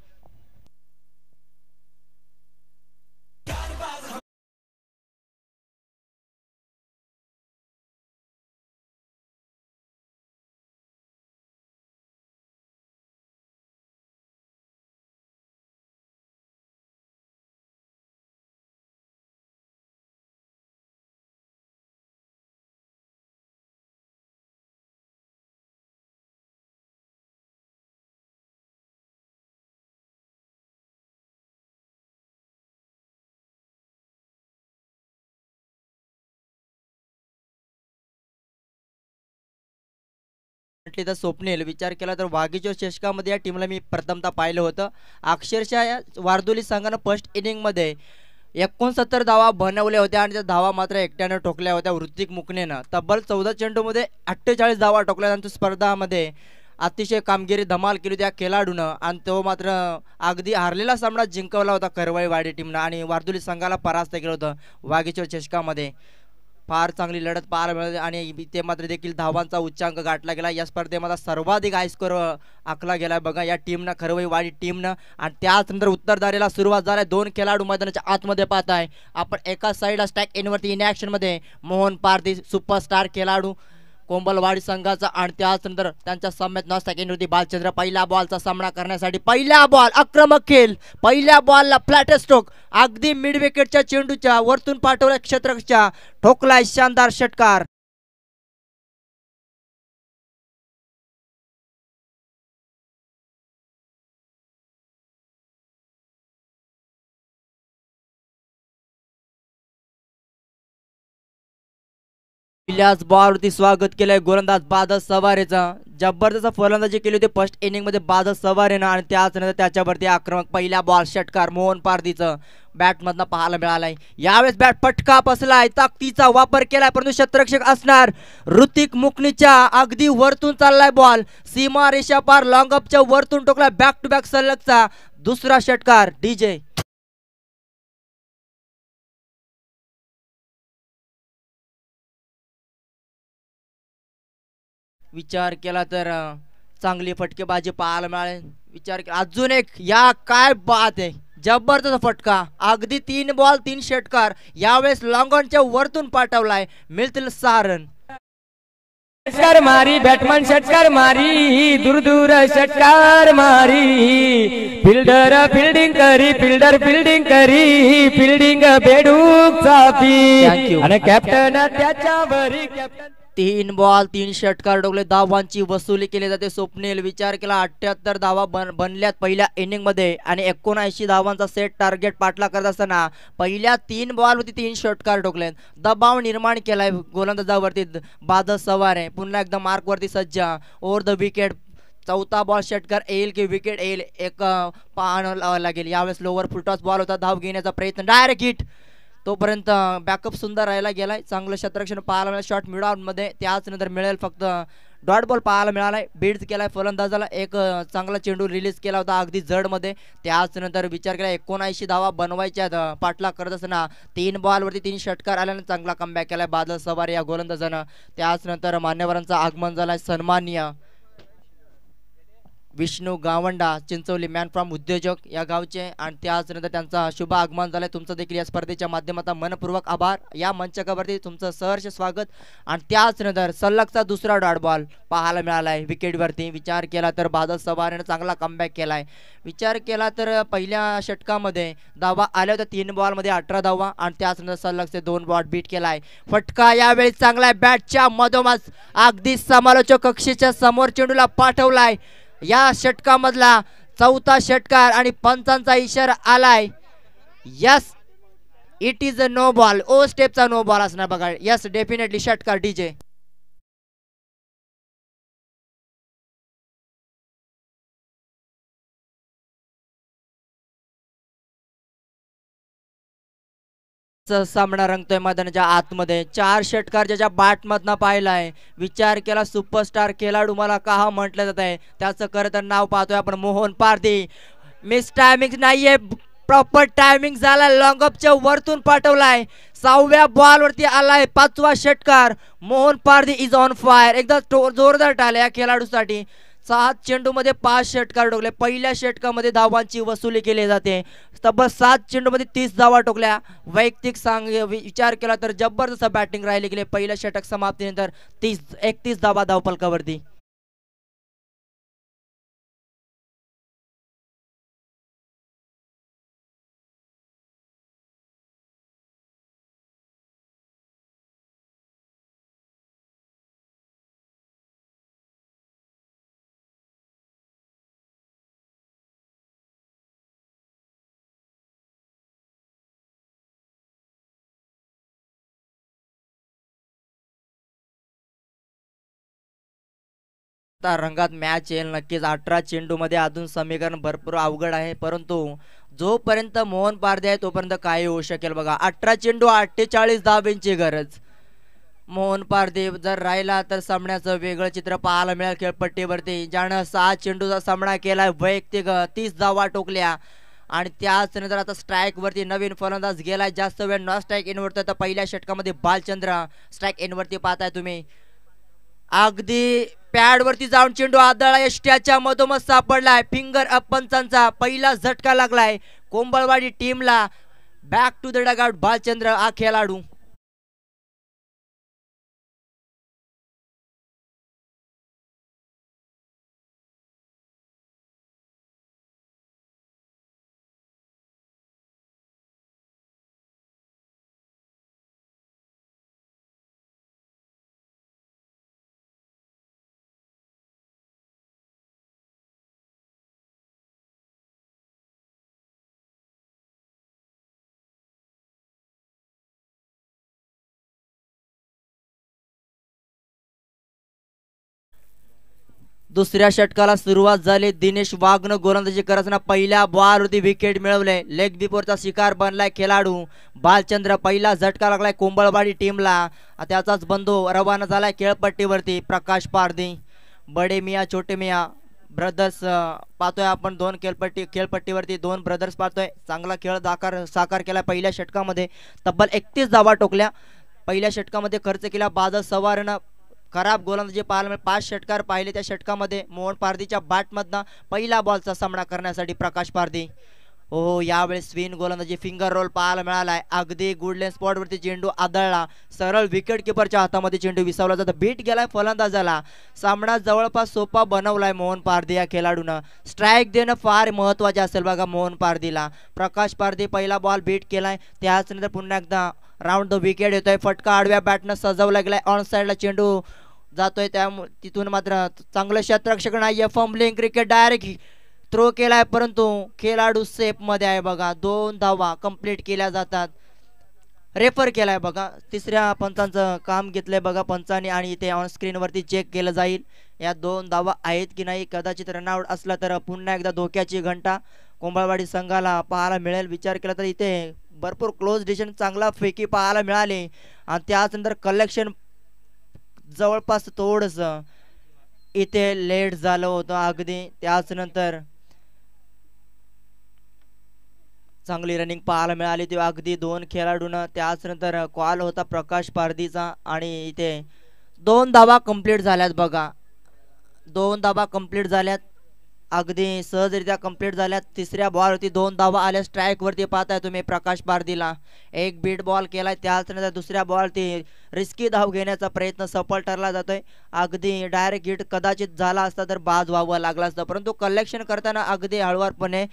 तर स्वप्नील विचार केला तर वाघीच्या चषकामध्ये या टीमला मी प्रथमतः पाहिलं होतं अक्षरशः या वारदोली संघानं फर्स्ट इनिंगमध्ये 69 धावा बनवल्या होत्या आणि त्या धावा मात्र एकट्यानं ठोकल्या होत्या ऋतिक मुकनेनं तब्बल 14 चेंडूमध्ये 48 धावा ठोकल्यानंतर स्पर्धामध्ये अतिशय कामगिरी धमाल केली त्या खेळाडूनं आणि तो मात्र अगदी हारलेला सामना जिंकवला होता करवळीवाडी टीमनं आणि वारदोली संघाला परास्त केलं होतं वाघीच्या चषकामध्ये फार चांगली लढत पाहायला मिळाली आणि ते मात्र देखील धावांचा उच्चांक गाठला गेला या स्पर्धेमध्ये सर्वाधिक हाय स्कोर आखला गेला बघा या टीमनं खरवईवाडी टीमनं आणि त्याचनंतर उत्तरधारेला सुरुवात झाली दोन खेळाडू मैदानाच्या आतमध्ये पाहताय आपण एका साईडला स्टॅक इनवरती इन ॲक्शन मध्ये मोहन पारधी सुपरस्टार खेळाडू कोंबलवाडी संघाचा आणि त्याचनंतर त्यांच्या सामन्यात नॉन स्टॅक इनवरती बालचंद्र पहिल्या बॉलचा सामना करण्यासाठी पहिला बॉल आक्रमक खेळ पहिल्या बॉलला फ्लॅट स्ट्रोक अगदी मिड विकेटच्या चेंडूच्या वरतून पाठवल्या क्षेत्ररक्षकाच्या ठोकलाय शानदार षटकार पहिल्याच बॉलवरती स्वागत केलंय गोलंदाज बादल सवारेचा जबरदस्त फलंदाजी केली होती फर्स्ट इनिंग मध्ये बादल सवारेनं आणि त्याचनंतर त्याच्यावरती आक्रमक पहिला बॉल षटकार मोहन पारधीचं बॅट मधनं पाहायला मिळालाय यावेळेस बॅट फटका बसलाय ताकदीचा वापर केलाय परंतु क्षेत्ररक्षक असणार ऋतिक मुकनीच्या अगदी वरतून चाललाय बॉल सीमा रेषा पार लॉंग अपच्या वरतून टोकलाय बॅक टू बॅक सलगचा दुसरा षटकार डीजे विचार केला तर चांगली फटकेबाजी पाहायला मिळाली विचार केला अजून एक या काय बात आहे जबरदस्त फटका अगदी 3 बॉल 3 षटकार यावेळेस लॉंग ऑनच्या वरतून पाठवलाय मिळतील 6 रन षटकार मारी बॅटमॅन षटकार मारी दूर दूर षटकार मारी फिल्डर फिल्डिंग करी फिल्डर फिल्डिंग करी फिल्डिंग बेडूक चापी आणि कॅप्टन त्याच्यावरी कॅप्टन 3 बॉल 3 षटकार ठोकले धावांची वसुली केली जाते स्वप्नील विचार केला 78 धावा बनल्यात पहिल्या इनिंग मध्ये आणि 79 धावांचा सेट टार्गेट पाठला करत असताना पहिल्या 3 बॉलवरती 3 षटकार ठोकले दबाव निर्माण केलाय गोलंदाजावरती बादल सवारे पुन्हा एकदा मार्क वरती सज्ज ओव्हर द विकेट चौथा बॉल षटकार येईल की विकेट येईल एक पाहावं लागेल यावेळेस लोअर फुलटॉस बॉल होता धाव घेण्याचा प्रयत्न डायरेक्ट हिट तोपर्यंत बॅकअप सुंदर राहायला गेलाय चांगलं क्षेत्ररक्षण पाहायला मिळालं शॉट मिड ऑन मध्ये त्याच नंतर मिळेल फक्त डॉट बॉल पाहायला मिळालाय बीड्स केलाय फलंदाजाला एक चांगला चेंडू रिलीज केला होता अगदी जड मध्ये त्याच नंतर विचार केला 79 धावा बनवायच्या पाठला करत असताना 3 बॉलवरती 3 षटकार आल्याने चांगला कमबॅक केलाय बादल सवारे या गोलंदाजानं त्याच नंतर मान्यवरांचं आगमन झालंय सन्माननीय विष्णू गावंडा चिंचवली मॅन फ्रॉम उद्योजक या गावचे आणि त्याचनंतर त्यांचा शुभ आगमन झालंय तुमचं देखील या स्पर्धेच्या माध्यमातून मनपूर्वक आभार या मंचावरती तुमचं सहर्ष स्वागत आणि त्याचनंतर सलगचा दुसरा डॉट बॉल पाहायला मिळालाय विकेटवरती विचार केला तर बादल सवारेने चांगला कमबॅक केलाय विचार केला तर पहिल्या षटकामध्ये धावा आल्या होत्या 3 बॉलमध्ये 18 धावा आणि त्याचनंतर सलगचे 2 बॉल बीट केलाय फटका यावेळी चांगला बॅटच्या मधोमध अगदी समालोचक कक्षेच्या समोर चेंडूला पाठवलाय या षटकामधला चौथा षटकार आणि पंचांचा इशारा आलाय yes it is a no ball ओ स्टेपचा नो बॉल असणार बघा यस डेफिनेटली षटकार डीजे सामना रंगतोय मैदानाच्या आतमध्ये. 4 षटकार ज्याच्या बॅटमधनं पाहिलाय. विचार केला सुपरस्टार खेळाडू मला का म्हटलं जात आहे, त्याचं खरं तर नाव पाहतोय आपण मोहन पारधी. मिस टायमिंग नाहीये, प्रॉपर टायमिंग झाला. लॉंग अपच्या वरतून पाठवलाय. 6व्या बॉल वरती आलाय 5वा षटकार. मोहन पारधी इज ऑन फायर. एकदा जोरदार टाळ्या या खेळाडूसाठी. 7 चेंडू मध्ये 5 षटकार ठोकले. पहिल्या षटकामध्ये धावांची वसुली केली जाते. तब्बल 7 चेंडू मध्ये 30 धावा ठोकल्या. वैयक्तिक विचार केला तर जबरदस्त बॅटिंग राहिली गेली. पहिल्या षटक समाप्तीनंतर 31 धावा धावफलकावरती. रंगात मॅच येईल नक्कीच. 18 चेंडू मध्ये अजून समीकरण भरपूर अवघड आहे, परंतु जोपर्यंत मोहन पारधी आहे तोपर्यंत काय होऊ शकेल बघा. 18 चेंडू 48 धावांची गरज. मोहन पारधी जर राहिला तर सामन्याचं वेगळं चित्र पाहायला मिळेल खेळपट्टीवरती. ज्यानं 6 चेंडूचा सामना केलाय. वैयक्तिक 30 धावा ठोकल्या आणि त्याच नंतर आता स्ट्राईक वरती नवीन फलंदाज गेलाय. जास्त वेळ न स्ट्राईक इनवरती. तर पहिल्या षटकामध्ये बालचंद्र स्ट्राईक इनवरती पाहताय तुम्ही. अगदी पॅड वरती जाऊन चेंडू आदळला. यष्ट्याच्या मधोमध सापडलाय. फिंगर अप पंचांचा पहिला झटका लागलाय कोंबळवाडी टीमला. Back to the dugout Balchandra हा खेळाडू. दुसऱ्या षटकाला सुरुवात झाली. दिनेश वाघनं गोलंदाजी करताना पहिल्या बॉलवरती विकेट मिळवले. लेग बिफोरचा शिकार बनलाय खेळाडू बालचंद्र. पहिला झटका लागलाय कोंबळवाडी टीमला. त्याचाच बंधू रवाना झालाय खेळपट्टीवरती प्रकाश पारधी. बडे मिया छोटे मिया ब्रदर्स पाहतोय आपण. दोन खेळपट्टीवरती 2 ब्रदर्स पाहतोय. चांगला खेळ साकार केला पहिल्या षटकामध्ये. तब्बल 31 धावा ठोकल्या. पहिल्या षटकामध्ये खर्च केला बादल सवारनं. खराब गोलंदाजी पाहायला मिळाली. 5 षटकार पाहिले त्या षटकामध्ये. मोहन पारधीच्या बॅटमधनं पहिला बॉलचा सामना करण्यासाठी प्रकाश पारधी. हो यावेळेस स्विन गोलंदाजी फिंगर रोल पाहायला मिळालाय. अगदी गुडलेन स्पॉट वरती चेंडू आदळला. सरळ विकेट किपरच्या हातामध्ये चेंडू विसावला जातो. बीट गेलाय फलंदाजाला. सामना जवळपास सोपा बनवलाय मोहन पारधी या खेळाडूनं. स्ट्राईक देणं फार महत्वाचे असेल बघा मोहन पारधीला. प्रकाश पारधी पहिला बॉल बीट केलाय. त्याच नंतर पुन्हा एकदा राऊंड द विकेट येतोय. फटका आडव्या बॅटनं सजवला गेलाय. ऑन साइडला चेंडू जातोय. त्यामुळे तिथून मात्र चांगलं क्षेत्ररक्षक नाहीये. फंबलिंग क्रिकेट डायरेक्ट थ्रो केलाय, परंतु खेळाडू सेफ मध्ये आहे बघा. 2 धावा कंप्लीट केल्या जातात. रेफर केलाय बघा. तिसऱ्या पंचांचं काम घेतलंय बघा पंचांनी आणि इथे ऑन स्क्रीन वरती चेक केलं जाईल या 2 धावा आहेत की नाही. कदाचित रनआउट असला तर पुन्हा एकदा धोक्याची घंटा कोंबळवाडी संघाला पाहायला मिळेल. विचार केला तर इथे भरपूर क्लोज डिसिजन चांगला फेकी पाहायला मिळाले आणि त्यानंतर कलेक्शन जवळपास थोडस इथे लेट झालं होतं. अगदी त्याच नंतर चांगली रनिंग पाहायला मिळाली ती अगदी 2 खेळाडूंना. त्याच नंतर कॉल होता प्रकाश पारधीचा आणि इथे 2 धावा कंप्लीट झाल्यात बघा. 2 धावा कंप्लीट झाल्यात. अगदी सहजरित्या कंप्लीट झाल्यात. तिसऱ्या बॉलवरती 2 धावा आल्या. स्ट्राईक वरती पाहताय तुम्ही प्रकाश पारधीला. एक बीट बॉल केलाय. त्यानंतर दुसऱ्या बॉलवरती रिस्की धाव घेण्याचा प्रयत्न सफल ठरला जातोय. अगदी डायरेक्ट हिट कदाचित झाला असता तर बाद व्हावं लागला असतं, परंतु कलेक्शन करताना अगदी हळूवारपणे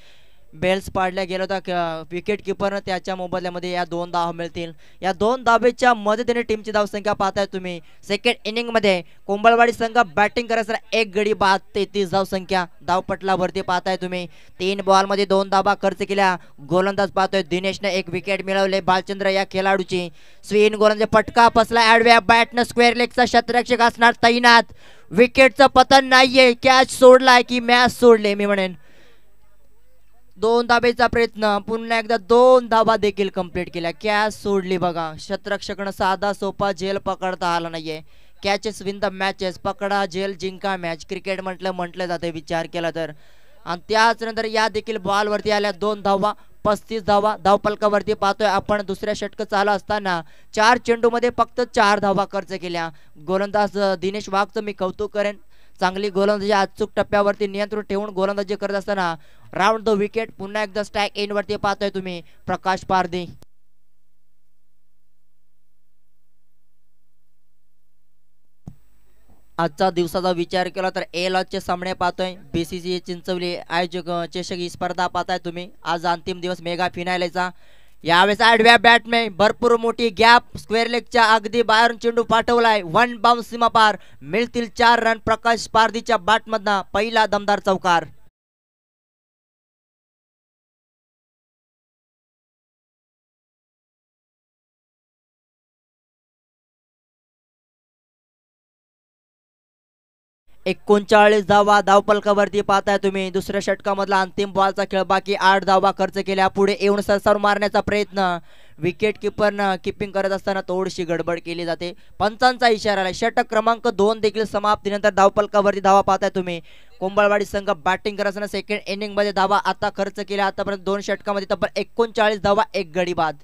बेल्स पाडल्या गेला होता विकेट किपरनं. त्याच्या मोबदल्यामध्ये या 2 धावा मिळतील. या 2 धावेच्या मदतीने टीमची धावसंख्या पाहताय तुम्ही. सेकंड इनिंग मध्ये कोंबळवाडी संघ बॅटिंग करायचा 1 गडी बाद 33 धावसंख्या धावपटलावरती पाहताय तुम्ही. 3 बॉल मध्ये 2 धावा खर्च केल्या. गोलंदाज पाहतोय दिनेशने 1 विकेट मिळवले. बालचंद्र या खेळाडूची स्विन गोलंदाज फटका बसला. ॲडव्या बॅटनं स्क्वेअर लेगचा क्षेत्ररक्षक असणार तैनात. विकेटचं पतन नाहीये. कॅच सोडलाय की मॅच सोडले मी म्हणेन. दोन धाबेचा प्रयत्न, पुन्हा एकदा दोन धाबा देखील कंप्लीट केल्या. कॅच सोडली बघा. शतरक्षकनं साधा सोपा झेल पकडता आला नाहीये. कॅचेस विन द मॅचेस, पकडा झेल जिंका मॅच, क्रिकेट म्हटलं जाते विचार केला तर. आणि त्याच नंतर या देखील बॉलवरती आल्या दोन धावा, 35 धावा धावपलकावरती पाहतोय आपण. दुसऱ्या षटक चालू असताना 4 चेंडूमध्ये फक्त 4 धावा खर्च केल्या. गोलंदाज दिनेश वाघचं मी कौतुक करेन. चांगली गोलंदाजी अचूक टप्प्यावरती नियंत्रण ठेवून गोलंदाजी करत असताना राऊंड द विकेट. पुन्हा एकदा स्ट्राईक एंड वरती पाहतोय तुम्ही प्रकाश पारधी. आजचा दिवसाचा विचार केला तर चे सामने पाहतोय. बीसीसीआय चिंचवली आयोजक चषक ही स्पर्धा पाहताय तुम्ही. आज अंतिम दिवस मेगा फिनालेचा. यावेळेस आडव्या बॅटने भरपूर मोठी गॅप, स्क्वेअर लेगच्या अगदी बाहेरून चेंडू पाठवलाय. वन बाउन्स सीमा पार, मिळतील 4 रन. प्रकाश पारधीच्या बॅटमधनं पहिला दमदार चौकार. एकोणचाळीस धावा धावपलकावरती पाहताय तुम्ही. दुसऱ्या षटकामधला अंतिम बॉलचा खेळ बाकी. 8 धावा खर्च केल्या. पुढे येऊन सरसावून मारण्याचा प्रयत्न. विकेट किपरनं किपिंग करत असताना थोडीशी गडबड केली जाते. पंचांचा इशारा आला. षटक क्रमांक 2 देखील समाप्तीनंतर धावपलकावरती धावा पाहताय तुम्ही. कोंबळवाडी संघ बॅटिंग करत असताना सेकंड इनिंग मध्ये धावा आता खर्च केल्या. आतापर्यंत 2 षटकामध्ये तब्बल 39 धावा, 1 गडी बाद.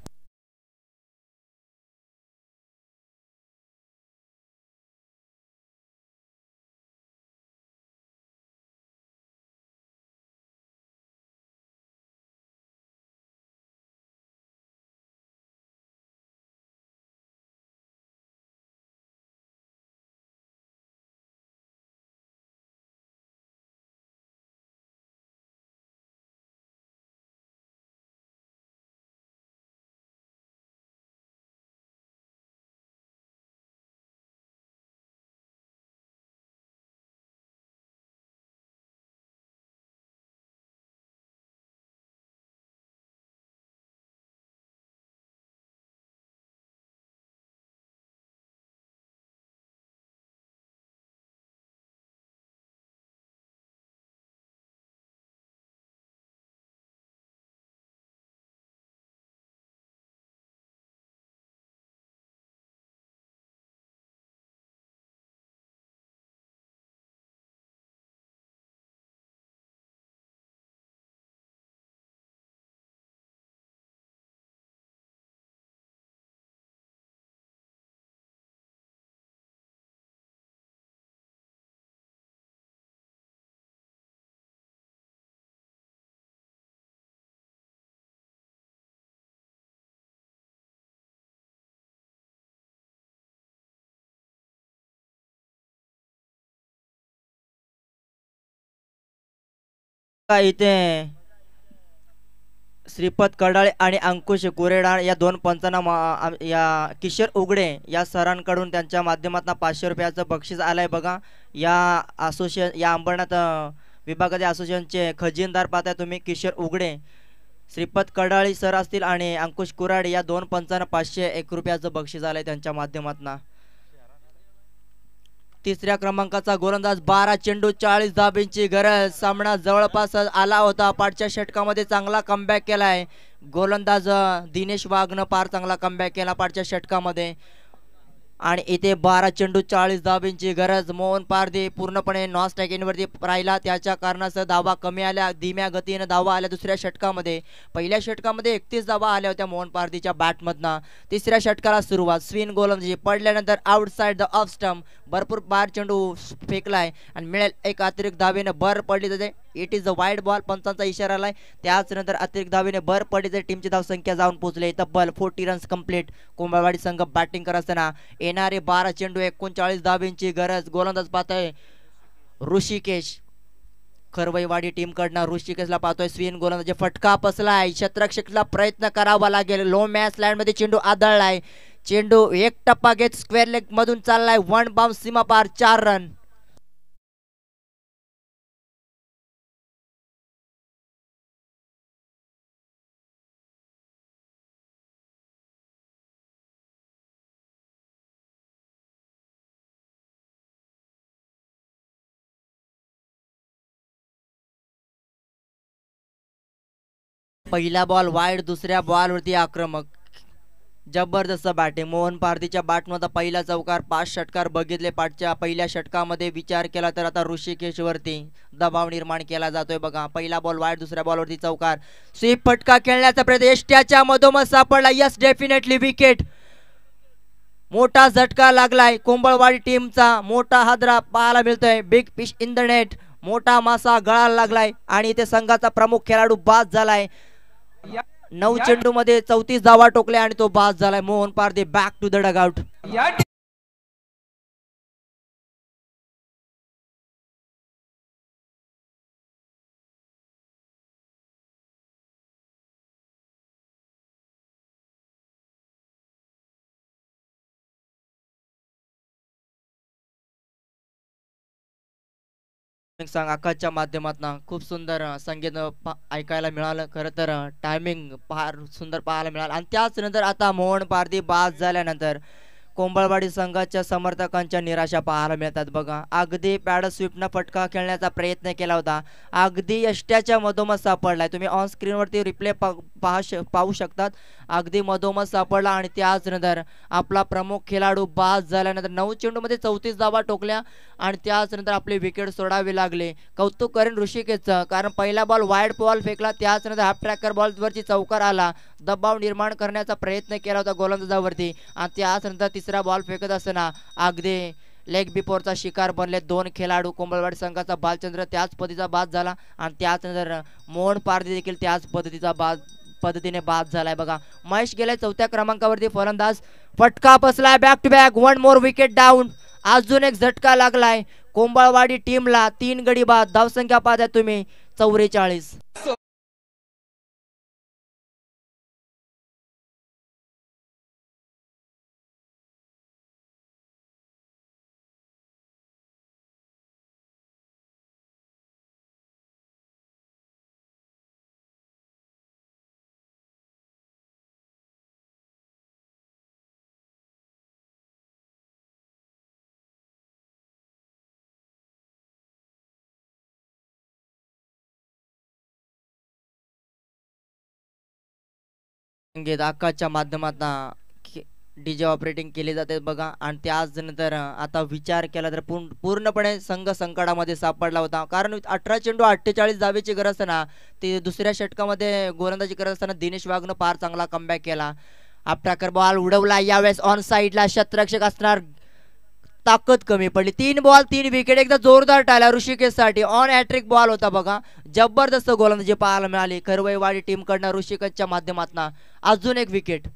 इथे श्रीपद कडाळे आणि अंकुश गोरेडाळ या दोन पंचांना या किशोर उघडे या सरांकडून त्यांच्या माध्यमातून 500 रुपयाचं बक्षीस आलंय बघा. या या अंबरनाथ विभागातील असोसिएशनचे खजिनदार पाहताय तुम्ही. किशोर उघडे, श्रीपद कडाळे सर असतील आणि अंकुश कुराडे या दोन पंचांना 501 रुपयाचं बक्षीस आलंय त्यांच्या माध्यमातून. तिसऱ्या क्रमांकाचा गोलंदाज 12 चेंडू 40 धाबींची गरज. सामना जवळपास आला होता. पाठच्या षटकामध्ये चांगला कमबॅक केलाय गोलंदाज दिनेश वाघनं. फार चांगला कमबॅक केला पाठच्या षटकामध्ये. आणि इथे 12 चेंडू 40 धाबींची गरज. मोहन पारधी पूर्णपणे नॉन स्ट्रायकिंगवरती राहिला. त्याच्या कारणासह धावा कमी आल्या. धीम्या गतीने धावा आल्या दुसऱ्या षटकामध्ये. पहिल्या षटकामध्ये 31 धावा आल्या होत्या मोहन पारधीच्या बॅटमधनं. तिसऱ्या षटकाला सुरुवात. स्विन गोलंदाजी पडल्यानंतर आउटसाइड द ऑफ स्टंप भरपूर बाहेर चेंडू फेकलाय आणि मिळेल एक अतिरिक्त धावेने भर पडली जाते. It is a wide ball. पंचांचा इशारा आलाय. त्याच नंतर अतिरिक्त धावेने भर पडली जाते. टीमची धाव संख्या जाऊन पोहोचले तब्बल 40 रन्स कंप्लीट. कोंबळवाडी संघ बॅटिंग करत असताना येणारे 12 चेंडू 39 धाबींची गरज. गोलंदाज पाहतोय ऋषिकेश. खरवईवाडी टीम कडनं ऋषिकेशला पाहतोय. स्विन गोलंदाजी फटका बसलाय. शतरक्षकला प्रयत्न करावा लागेल. लो मॅच लाईन मध्ये चेंडू आदळलाय. चेंडू एक टप्पा घेत स्क्वेअर लेग मधून चाललाय. वन बाउन्स सीमा पार, 4 रन. पहिला बॉल वाईड, दुसऱ्या बॉलवरती आक्रमक, जबरदस्त बॅटिंग. मोहन पारधीच्या बॅटमध्ये पहिला चौकार, 5 षटकार बघितले. पाठच्या पहिल्या षटकामध्ये विचार केला तर आता ऋषिकेशवरती दबाव निर्माण केला जातोय बघा. पहिला बॉल वाईड, दुसऱ्या बॉलवरती चौकार, स्वीप फटका खेळण्याचा प्रयत्न एष्ट्याच्या मधोमध सापडला. Yes, definitely wicket. मोठा झटका लागलाय कोंबळवाडी टीमचा, मोठा हादरा पाहायला मिळतोय. Big fish in the net, मोठा मासा गळाला लागलाय आणि इथे संघाचा प्रमुख खेळाडू बाद झालाय. 9 चेंडू मध्ये 34 धावा टोकल्या आणि तो बाद झालाय. मोहन पारधी बॅक टू द डगआउट. सांग आकाशच्या माध्यमातून खूप सुंदर संगीत ऐकायला मिळालं. खरं तर टायमिंग फार सुंदर पाहायला मिळालं. आणि त्याच नंतर आता मोहन पारधी बाद झाल्यानंतर कोंबळवाडी संघाच्या समर्थकांच्या निराशा पाहायला मिळतात बघा. अगदी पॅड स्वीपनं फटका खेळण्याचा प्रयत्न केला होता, अगदी यष्ट्याच्या मधोमध सापडलाय. तुम्ही ऑन स्क्रीनवरती रिप्ले पाहू शकतात. अगदी मधोमध सापडला आणि त्याच नंतर आपला प्रमुख खेळाडू बाद झाल्यानंतर 9 चेंडूमध्ये 34 धावा टोकल्या आणि त्याच नंतर आपले विकेट सोडावे लागले. कौतुक करेन ऋषिकेशचं, कारण पहिला बॉल वाईड बॉल फेकला, त्याच नंतर हाफ ट्रॅकर बॉलवरती चौकार आला, दबाव निर्माण करण्याचा प्रयत्न केला होता गोलंदाजावरती आणि त्याच नंतर तिसरा बॉल फेकत असताना अगदी लेग बिफोरचा शिकार बनले 2 खेळाडू. कोंबळवाडी संघाचा बालचंद्र त्याच पद्धतीचा बाद झाला आणि त्याच नंतर मोहन पारधी देखील त्याच पद्धतीने बाद झालाय बघा. महेश गेल्या 4थ्या क्रमांकावरती फलंदाज, फटका बसलाय back to back, 1 more wicket down. अजून एक झटका लागलाय कोंबळवाडी टीमला. 3 गडी बाद, धावसंख्या पाहता तुम्ही 44. संगीत आकाशच्या माध्यमातून डीजे ऑपरेटिंग केले जाते बघा. आणि त्याच नंतर आता विचार केला तर पूर्णपणे संघ संकटामध्ये सापडला होता, कारण 18 चेंडू 48 धावेची गरज असताना ते दुसऱ्या षटकामध्ये गोलंदाजी करत असताना दिनेश वाघनं फार चांगला कमबॅक केला. आपटाकर बॉल उडवला, यावेळेस ऑन साईडला शतरक्षक असणार, ताकद कमी पडली. 3 बॉल 3 विकेट, एकदा जोरदार टाळ्या ऋषिकेशसाठी. ऑन हॅट्रिक बॉल होता बघा, जबरदस्त गोलंदाजी पाहायला मिळाली खरवईवाडी टीम कडनं ऋषिकेशच्या माध्यमातून. अजून एक विकेट.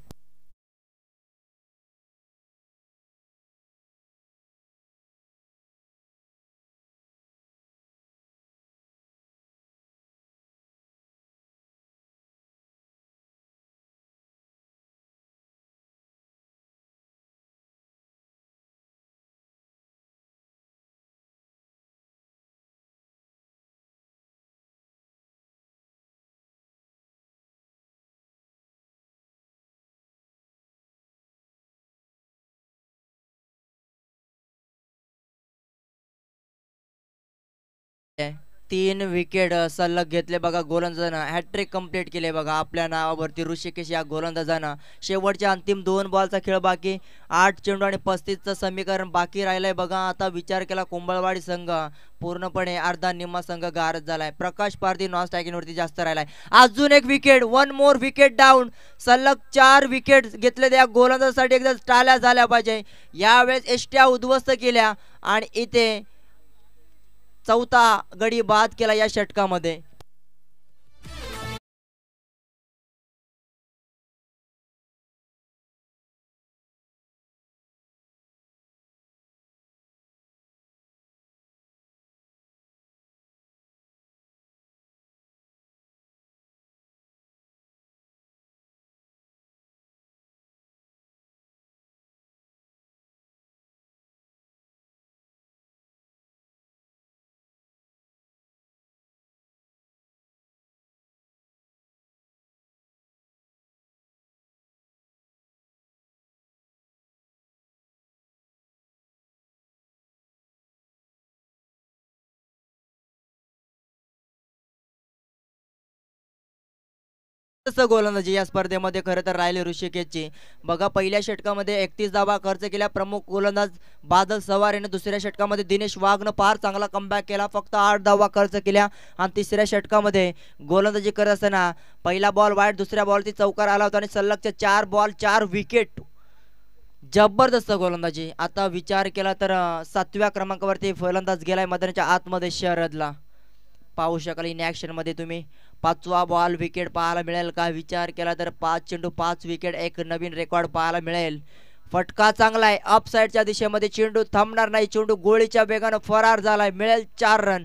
तीन विकेट सलग घेतले बघा गोलंदाजानं. हॅट्रिक कंप्लीट केले बघा आपल्या नावावरती ऋषिकेश या गोलंदाजानं. शेवटच्या अंतिम 2 बॉलचा खेळ बाकी, 8 चेंडू आणि 35चं समीकरण बाकी राहिलंय बघा. आता विचार केला कोंबळवाडी संघ पूर्णपणे अर्धा निम्मा संघ गारद झालाय. प्रकाश पारधी नॉन स्ट्रायकिंग वरती जास्त राहिलाय. अजून एक विकेट, 1 मोर विकेट डाऊन. सलग 4 विकेट घेतले त्या गोलंदाजासाठी एकदा टाळ्या झाल्या पाहिजे. यावेळेस एष्ट्या उद्ध्वस्त केल्या आणि इथे 4था गडी बाद केला या षटकामध्ये. तसं गोलंदाजी या स्पर्धेमध्ये खरं तर राहिले ऋषिकेशची. बघा पहिल्या षटकामध्ये 31 धावा खर्च केल्या प्रमुख गोलंदाज बादल सवार याने. दुसऱ्या षटकामध्ये दिनेश वाघनं फार चांगला कमबॅक केला, फक्त 8 धावा खर्च केल्या. आणि तिसऱ्या षटकामध्ये गोलंदाजी करत असताना पहिला बॉल वाईट, दुसऱ्या बॉलती चौकार आला होता आणि सलगचे 4 बॉल 4 विकेट. जबरदस्त गोलंदाजी. आता विचार केला तर 7व्या क्रमांकावरती फलंदाज गेलाय मैदानाच्या आतमध्ये शरदला. पाहू शकाल इन ॲक्शन मध्ये तुम्ही. 5वा बॉल विकेट पाहायला मिळेल का? विचार केला तर 5 चेंडू 5 विकेट, एक नवीन रेकॉर्ड पाहायला मिळेल. फटका चांगला आहे अप साइडच्या दिशेमध्ये, चेंडू थांबणार नाही, चेंडू गोळीच्या वेगानं फरार झालाय. मिळेल 4 रन.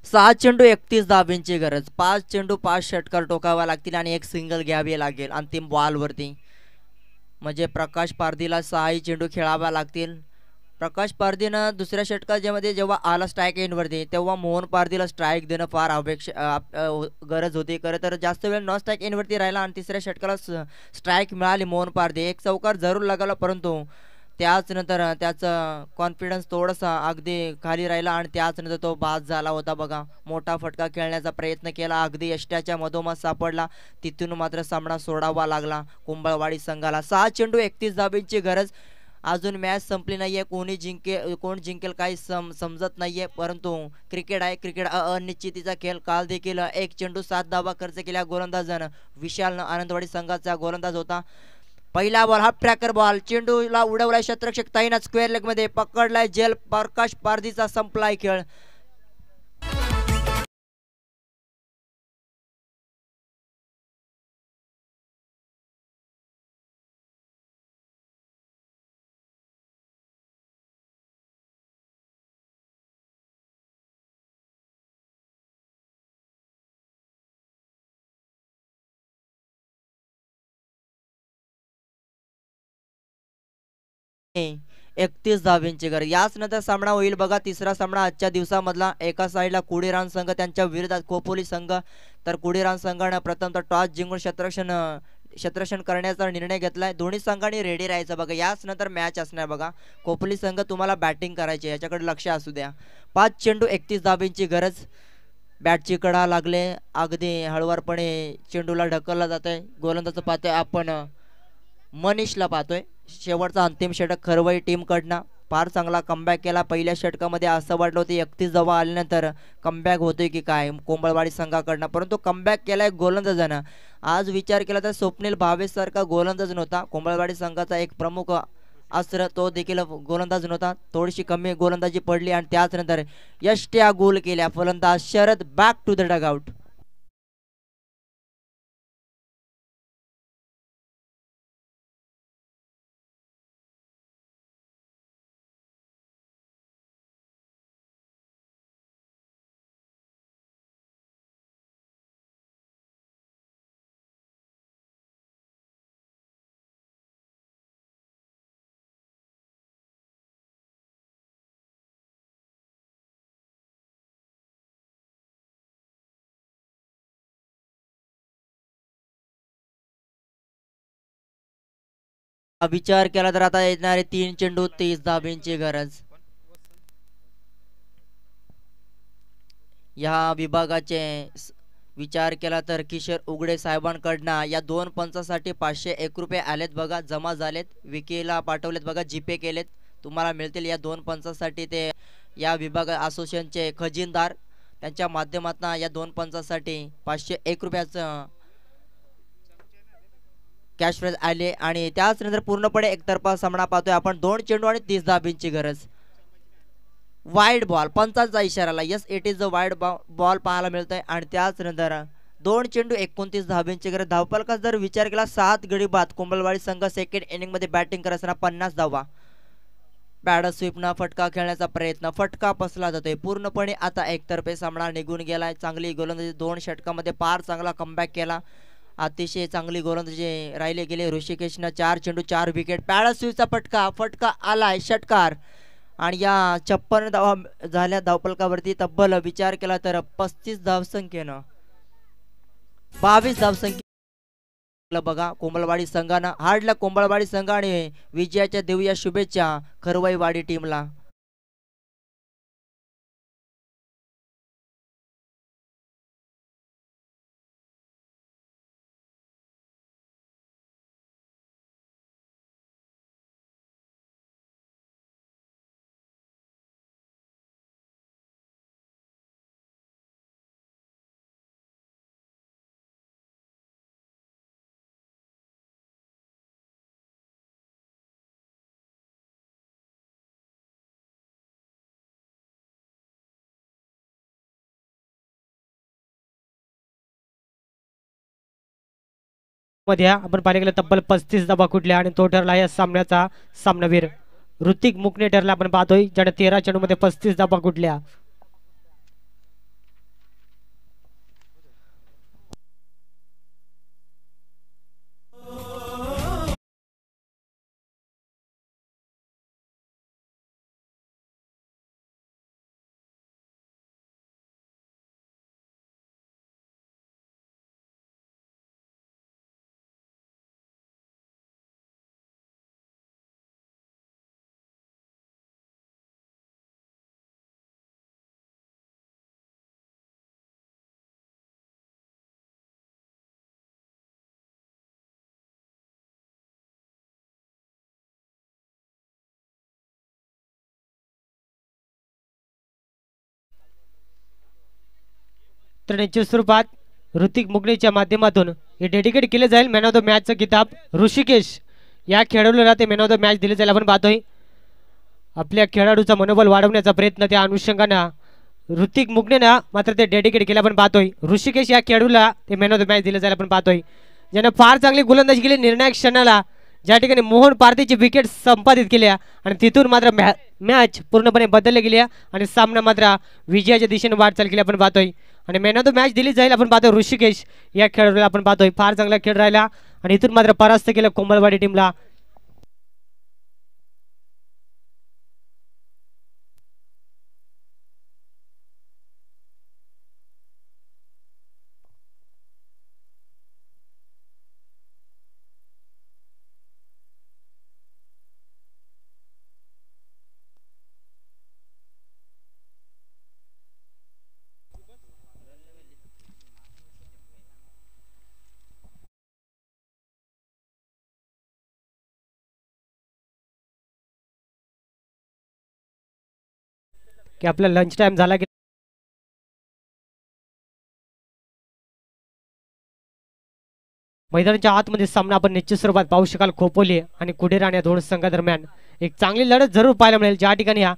सहा चेंडू 31 धाब्यांची गरज. 5 चेंडू 5 षटकार टोकावा लागतील आणि एक सिंगल घ्यावी लागेल अंतिम बॉलवरती. म्हणजे प्रकाश पारधीला 6 चेंडू खेळावा लागतील. प्रकाश पारधीनं दुसऱ्या षटकामध्ये जेव्हा आला स्ट्राईक एंडवरती तेव्हा मोहन पारधीला स्ट्राईक देणं फार गरज होती. खरं तर जास्त वेळ नॉन स्ट्राईक एंडवरती राहिला आणि तिसऱ्या षटकाला स्ट्राईक मिळाली मोहन पारधी. एक चौकार जरूर लागला परंतु त्याच नंतर त्याचं कॉन्फिडन्स थोडंसं अगदी खाली राहिला आणि त्याच नंतर तो बाद झाला होता. बघा मोठा फटका खेळण्याचा प्रयत्न केला, अगदी यष्ट्याच्या मधोमध सापडला, तिथून मात्र सामना सोडावा लागला कुंभळवाडी संघाला. 6 चेंडू 31 धाब्यांची गरज. अजून मॅच संपली नाहीये, कोण जिंकेल काही समजत नाहीये, परंतु क्रिकेट आहे, क्रिकेट अनिश्चितीचा खेळ. काल देखील 1 चेंडू 7 धावा खर्च केल्या गोलंदाजानं. विशाल आनंदवाडी संघाचा गोलंदाज होता. पहिला बॉल हाफ ट्रॅकर बॉल, चेंडूला उडवलाय क्षेत्ररक्षक तैनात, स्क्वेअर लेग मध्ये पकडलाय जेल. प्रकाश पारधीचा संपलाय खेळ. नाही, 31 धाब्यांची गरज. याच नंतर सामना होईल बघा तिसरा सामना आजच्या दिवसामधला. एका साईडला कुडीरान संघ त्यांच्या विरोधात खोपोली संघ. तर कुडीरान संघानं प्रथमतः टॉस जिंकून क्षेत्ररक्षण करण्याचा निर्णय घेतलाय. दोन्ही संघांनी रेडी राहायचं बघा. याच नंतर मॅच असणार बघा. खोपोली संघ तुम्हाला बॅटिंग करायची, याच्याकडे लक्ष असू द्या. 5 चेंडू 31 धाब्यांची गरज. बॅटची कडा लागले, अगदी हळुवारपणे चेंडूला ढकलला जात आहे. गोलंदाज पाहतोय आपण मनीषला पाहतोय. शेवटचा अंतिम षटक खरवई टीम कडनं. फार चांगला कमबॅक केला. पहिल्या षटकामध्ये असं वाटलं होतं 31 धावा आल्यानंतर कमबॅक होतोय की काय कोंबळवाडी संघाकडनं, परंतु कमबॅक केलाय गोलंदाजानं. आज विचार केला तर स्वप्नील भावेश सारखा गोलंदाज नव्हता कोंबळवाडी संघाचा एक प्रमुख अस्त्र, तो देखील गोलंदाज नव्हता. थोडीशी कमी गोलंदाजी पडली आणि त्याच नंतर यष्ट्या गोल केल्या. फलंदाज Sharad back to the dugout. विचार केला तर आता येणारे 3 चेंडू 30 धाब्यांची गरज. या विभागाचे विचार केला तर किशोर उघडे साहेबांकडनं या 2 पंचासाठी 501 रुपये आलेत बघा, जमा झालेत. विकीला पाठवलेत बघा, जीपे केलेत. तुम्हाला मिळतील या 2 पंचासाठी. ते या विभाग असोसिएशनचे खजिनदार, त्यांच्या माध्यमातून या 2 पंचासाठी 501 रुपयाचं कॅश प्राइज आले. आणि त्याच नंतर पूर्णपणे एकतर्फा सामना पाहतोय आपण. 2 चेंडू आणि 30 धाब्यांची गरज. वाईड बॉल, पंचाचा इशाराला. Yes, it is a wide ball पाहायला मिळतोय. आणि त्याच नंतर 2 चेंडू 29 धाब्यांची गरज. धावफलका जर विचार केला 7 गडी बाद. कोंबळवाडी संघ सेकंड इनिंग मध्ये बॅटिंग करत असताना 50 धावा. बॅडर स्वीपना फटका खेळण्याचा प्रयत्न, फटका पसला जातोय. पूर्णपणे आता एकतर्फे सामना निघून गेलाय. चांगली गोलंदाजी 2 षटकामध्ये फार चांगला कमबॅक केला. अतिशय चांगली गोलंदाजी राहिले गेले ऋषिकेशनं 4 चेंडू 4 विकेट. पॅरास्यूचा फटका आलाय षटकार आणि या 56 धावा झाल्या धावफलकावरती. तब्बल विचार केला तर 35 धावसंख्येनं 22 धावसंख्ये बघा कोंबळवाडी संघानं हाडला. कोंबळवाडी संघाने विजयाच्या देऊया शुभेच्छा खरवाईवाडी टीमला. मध्ये आपण पाहिले गेलं तब्बल 35 धावा कुठल्या आणि तो ठरला या सामन्याचा सामनावीर. ऋतिक मुकणे ठरला आपण पाहतोय ज्याने 13 चेंडू मध्ये 35 धावा कुठल्या. तर निश्चित स्वरूपात ऋतिक मुगणेच्या माध्यमातून हे डेडिकेट केले जाईल मॅन ऑफ द मॅचचं किताब ऋषिकेश या खेळाडूला ते मॅन ऑफ द मॅच दिले जाईल. आपण पाहतोय आपल्या खेळाडूचा मनोबल वाढवण्याचा प्रयत्न त्या अनुषंगाने ऋतिक मुगणेनं मात्र ते डेडिकेट केले. आपण पाहतोय ऋषिकेश या खेळाडूला ते मॅन ऑफ द मॅच दिले जाईल. आपण पाहतोय ज्याने फार चांगली गोलंदाजी केली निर्णायक क्षणाला ज्या ठिकाणी मोहन पारथेची विकेट संपादित केल्या आणि तिथून मात्र मॅच पूर्णपणे बदलली गेली आणि सामना मात्र विजयाच्या दिशेने वाटचाल केली. आपण पाहतोय आणि मॅन ऑफ द मॅच दिली जाईल. आपण पाहतोय ऋषिकेश या खेळाडूला आपण पाहतोय फार चांगला खेळ राहिला आणि इथून मात्र परास्त केलं कोंबळवाडी टीमला. की आपला लंच टाइम झाला की मैदानाच्या आतमध्ये सामना आपण निश्चित स्वरूपात पाहू शकाल. खोपोली आणि कुडेर आणि या दोन संघादरम्यान एक चांगली लढत जरूर पाहायला मिळेल. ज्या ठिकाणी हा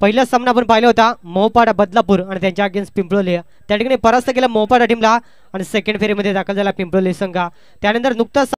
पहिला सामना आपण पाहिला होता मोहपाडा बदलापूर आणि त्यांच्या अगेन्स्ट पिंपळोली त्या ठिकाणी परास्त केला मोहपाडा टीमला आणि सेकंड फेरीमध्ये दाखल झाला पिंपळोली संघ. त्यानंतर नुकताच